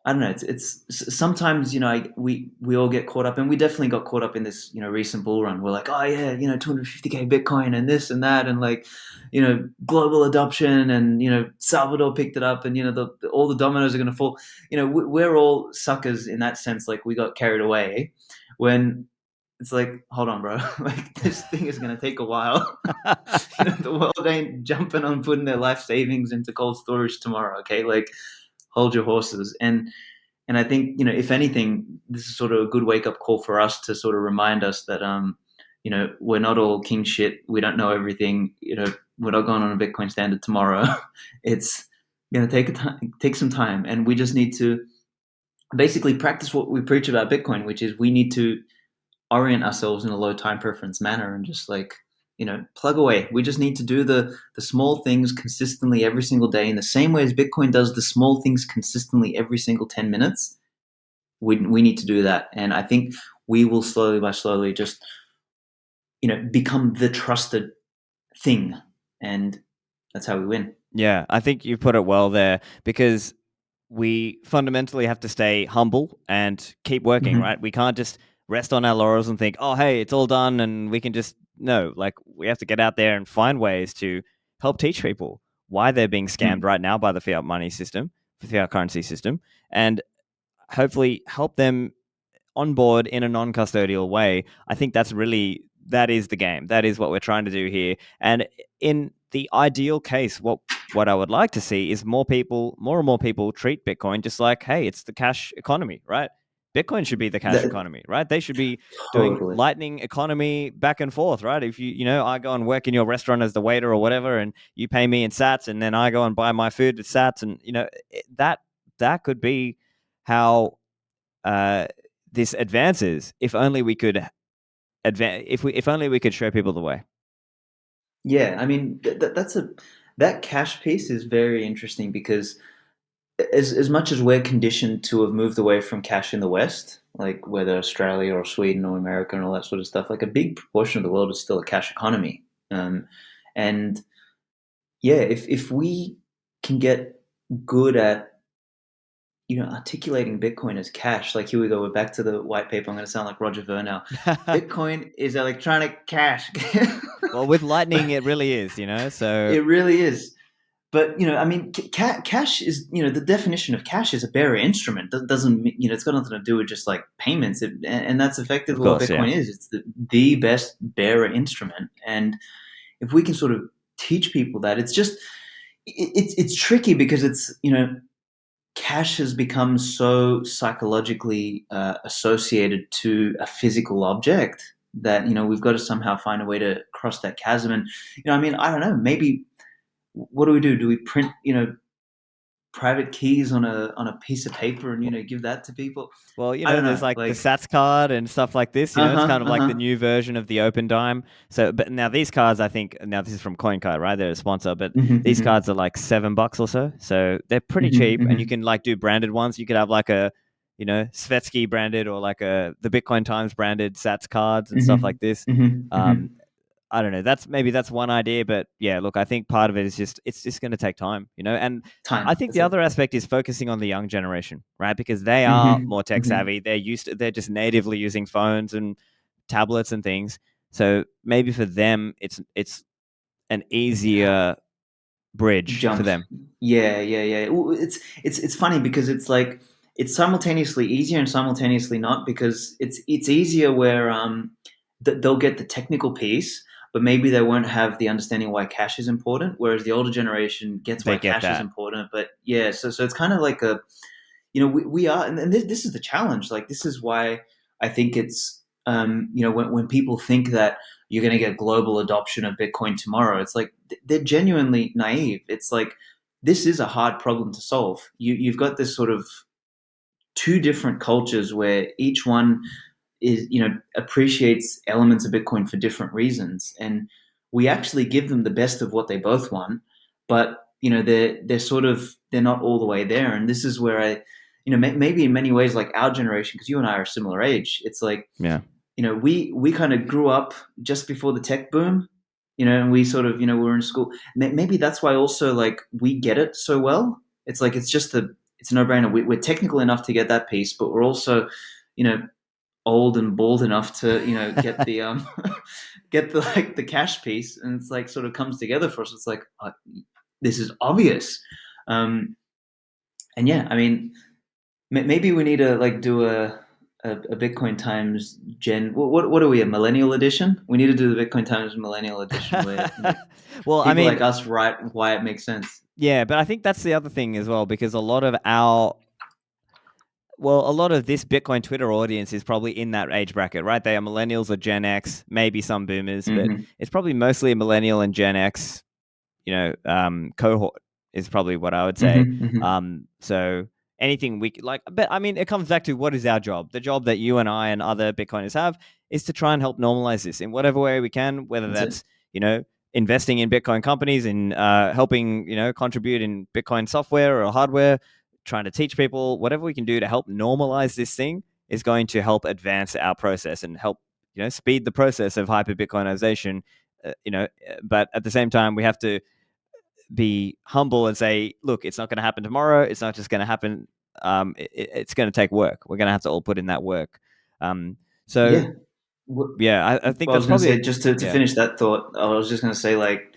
I don't know. It's sometimes we all get caught up, and we definitely got caught up in this recent bull run. We're like, oh yeah, 250K Bitcoin and this and that, and like global adoption, and Salvador picked it up, and all the dominoes are going to fall. We're all suckers in that sense. Like we got carried away when it's like, hold on, bro. Like this thing is going to take a while. The world ain't jumping on putting their life savings into cold storage tomorrow. Okay, like hold your horses. And I think if anything, this is sort of a good wake up call for us, to sort of remind us that we're not all king shit. We don't know everything. We're not going on a Bitcoin standard tomorrow. It's going to take some time, and we just need to basically practice what we preach about Bitcoin, which is we need to orient ourselves in a low time preference manner, and just like plug away. We just need to do the small things consistently every single day, in the same way as Bitcoin does the small things consistently every single 10 minutes. We need to do that, and I think we will slowly by slowly just become the trusted thing, and that's how we win. Yeah, I think you put it well there, because we fundamentally have to stay humble and keep working, Mm-hmm. right? We can't just rest on our laurels and think, oh, hey, it's all done and we can just, no, like we have to get out there and find ways to help teach people why they're being scammed Mm. right now by the fiat money system, the fiat currency system, and hopefully help them on board in a non-custodial way. I think that is the game. That is what we're trying to do here. And in the ideal case, what I would like to see is more and more people treat Bitcoin just like, hey, it's the cash economy, right? Bitcoin should be the cash That, economy, right? They should be doing totally. lightning economy back and forth, right? If I go and work in your restaurant as the waiter or whatever, and you pay me in sats, and then I go and buy my food with sats, and that could be how uh, this advances. If only we could if only we could show people the way. Yeah, I mean that cash piece is very interesting because as much as we're conditioned to have moved away from cash in the West, like whether Australia or Sweden or America and all that sort of stuff, like a big proportion of the world is still a cash economy. And yeah, if we can get good at articulating Bitcoin as cash, like here we go, we're back to the white paper. I'm going to sound like Roger Ver now. Bitcoin is electronic cash. Well, with Lightning, But it really is, so it really is. But I mean, cash is the definition of cash is a bearer instrument. That doesn't mean it's got nothing to do with just like payments, and that's of effectively what course, yeah. Bitcoin is. It's the best bearer instrument, and if we can sort of teach people that, it's just it's tricky because it's cash has become so psychologically associated to a physical object that we've got to somehow find a way to cross that chasm. And I mean, I don't know, maybe what do we do? Do we print private keys on a piece of paper and give that to people? Well, I don't there's know, like the like Sats card and stuff like this. It's uh-huh, kind of like the uh-huh. new version of the Open Dime. So, but now these cards, I think, now this is from CoinKite, right? They're a sponsor, but Mm-hmm, these mm-hmm, cards are like $7 or so. So they're pretty mm-hmm, cheap, and you mm-hmm. can like do branded ones. You could have like a, Svetski branded or like the Bitcoin Times branded Sats cards and stuff like Mhm, this. mhm, Um, mhm. I don't know. That's one idea, but yeah, look, I think part of it is it's just going to take time, and I Time, think that's the it. other aspect is focusing on the young generation, right? Because they are Mhm, more tech mhm. savvy. They're just natively using phones and tablets and things. So maybe for them, it's an easier bridge for Jump. them. Yeah, yeah, yeah. It's funny because it's like it's simultaneously easier and simultaneously not because it's easier where they'll get the technical piece, but maybe they won't have the understanding why cash is important. Whereas the older generation gets They why get cash is that. important, but yeah, so it's kind of like a we are, and this is the challenge. Like this is why I think it's when people think that you're going to get global adoption of Bitcoin tomorrow, it's like they're genuinely naive. It's like this is a hard problem to solve. You've got this sort of two different cultures where each one is appreciates elements of Bitcoin for different reasons, and we actually give them the best of what they both want, but they're not all the way there, and this is where I maybe in many ways like our generation, because you and I are a similar age, it's like Yeah. we kind of grew up just before the tech boom, and we sort of we were in school. Maybe that's why also like we get it so well. It's like it's a no brainer. We're technical enough to get that piece, but we're also you know old and bald enough to get the get the like the cash piece, and it's like sort of comes together for us. It's like this is obvious, and yeah, I mean maybe we need to like do a Bitcoin times gen. What are we, a millennial edition? We need to do the Bitcoin times millennial edition where Well, I people mean, like us write why it makes sense. yeah, but I think that's the other thing as well because a lot of this Bitcoin Twitter audience is probably in that age bracket, right? They are millennials or Gen X, maybe some boomers, but Hmm. it's probably mostly a millennial and Gen X, cohort is probably what I would say. Hmm. Hmm. So anything we like, but I mean, it comes back to what is our job? The job that you and I and other Bitcoiners have is to try and help normalize this in whatever way we can, whether That's it. that's, investing in Bitcoin companies and helping, contribute in Bitcoin software or hardware, trying to teach people, whatever we can do to help normalize this thing is going to help advance our process and help, speed the process of hyper Bitcoinization. But at the same time, we have to be humble and say, look, it's not going to happen tomorrow. It's not just going to happen. It's going to take work. We're going to have to all put in that work. So Yeah. yeah, I think Well, I that's was going to say probably just to yeah. finish that thought. I was just going to say like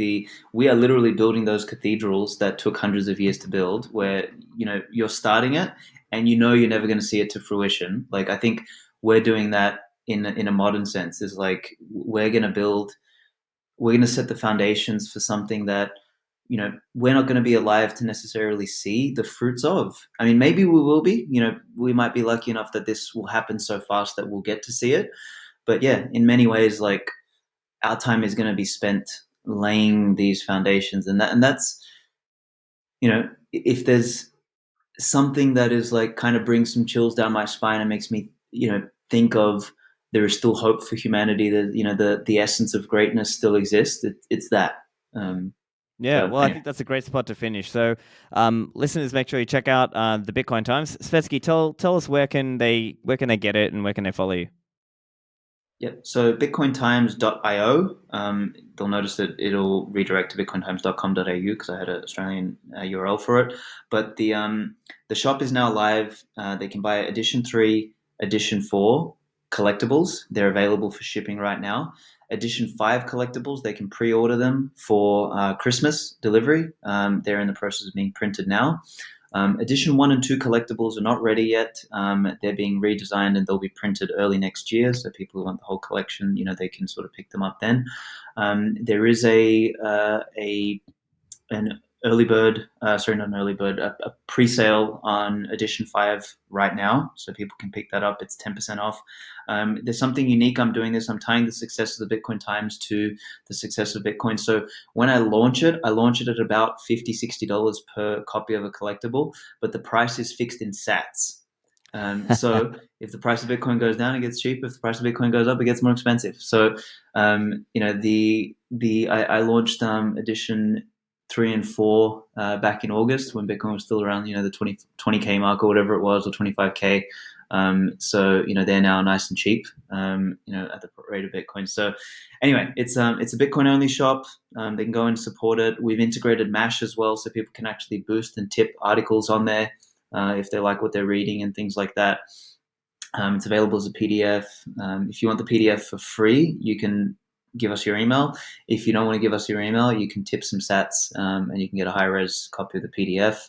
we are literally building those cathedrals that took hundreds of years to build. Where you're starting it, and you're never going to see it to fruition. Like I think we're doing that in a modern sense. Is like we're going to set the foundations for something that we're not going to be alive to necessarily see the fruits of. I mean, maybe we will be. We might be lucky enough that this will happen so fast that we'll get to see it. But yeah, in many ways, like our time is going to be spent laying these foundations, and that's if there's something that is like kind of brings some chills down my spine and makes me think of there is still hope for humanity, that the essence of greatness still exists. It's that. Yeah, So well, I anyway. think that's a great spot to finish. So, listeners, make sure you check out the Bitcoin Times. Svetsky, tell us where can they get it and where can they follow you? Yep. So bitcointimes.io, they'll notice that it'll redirect to bitcointimes.com.au because I had an Australian URL for it. But the shop is now live. They can buy Edition 3, Edition 4 collectibles. They're available for shipping right now. Edition 5 collectibles, they can pre-order them for Christmas delivery. They're in the process of being printed now. Edition 1 and 2 collectibles are not ready yet. They're being redesigned and they'll be printed early next year. So people who want the whole collection, they can sort of pick them up then. There is an early bird, sorry, not an early bird, a pre-sale on Edition 5 right now. So people can pick that up. It's 10% off. There's something unique. I'm doing this. I'm tying the success of the Bitcoin Times to the success of Bitcoin. So when I launch it at about $50, $60 per copy of a collectible, but the price is fixed in sats. So if the price of Bitcoin goes down, it gets cheaper. If the price of Bitcoin goes up, it gets more expensive. So, I launched edition 3 and 4 back in August when Bitcoin was still around, the 20K mark or whatever it was, or 25K. So they're now nice and cheap, at the rate of Bitcoin. So anyway, it's a Bitcoin only shop. They can go and support it. We've integrated Mash as well, so people can actually boost and tip articles on there if they like what they're reading and things like that. It's available as a PDF. If you want the PDF for free, you can give us your email. If you don't want to give us your email, you can tip some sats, and you can get a high res copy of the PDF.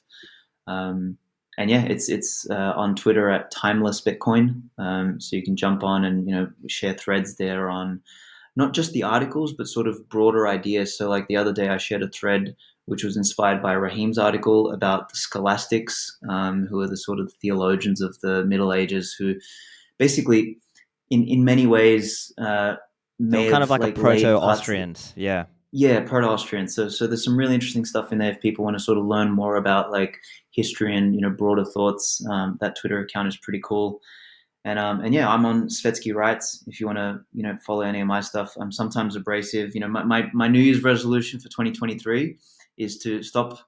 And yeah, it's on Twitter at Timeless Bitcoin. So you can jump on and share threads there on not just the articles, but sort of broader ideas. So like the other day, I shared a thread which was inspired by Raheem's article about the scholastics, who are the sort of theologians of the Middle Ages, who basically, in many ways, They were may kind of have like a like laid parts. proto-Austrians. Yeah. Yeah, Proto-Austrian. So there's some really interesting stuff in there if people want to sort of learn more about like history and broader thoughts. That Twitter account is pretty cool. And yeah, I'm on Svetski Writes if you want to follow any of my stuff. I'm sometimes abrasive. My New Year's resolution for 2023 is to stop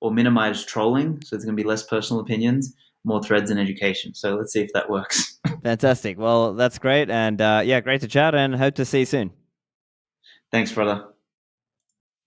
or minimize trolling. So it's going to be less personal opinions, more threads and education. So let's see if that works. Fantastic. Well, that's great. And yeah, great to chat and hope to see you soon. Thanks, brother.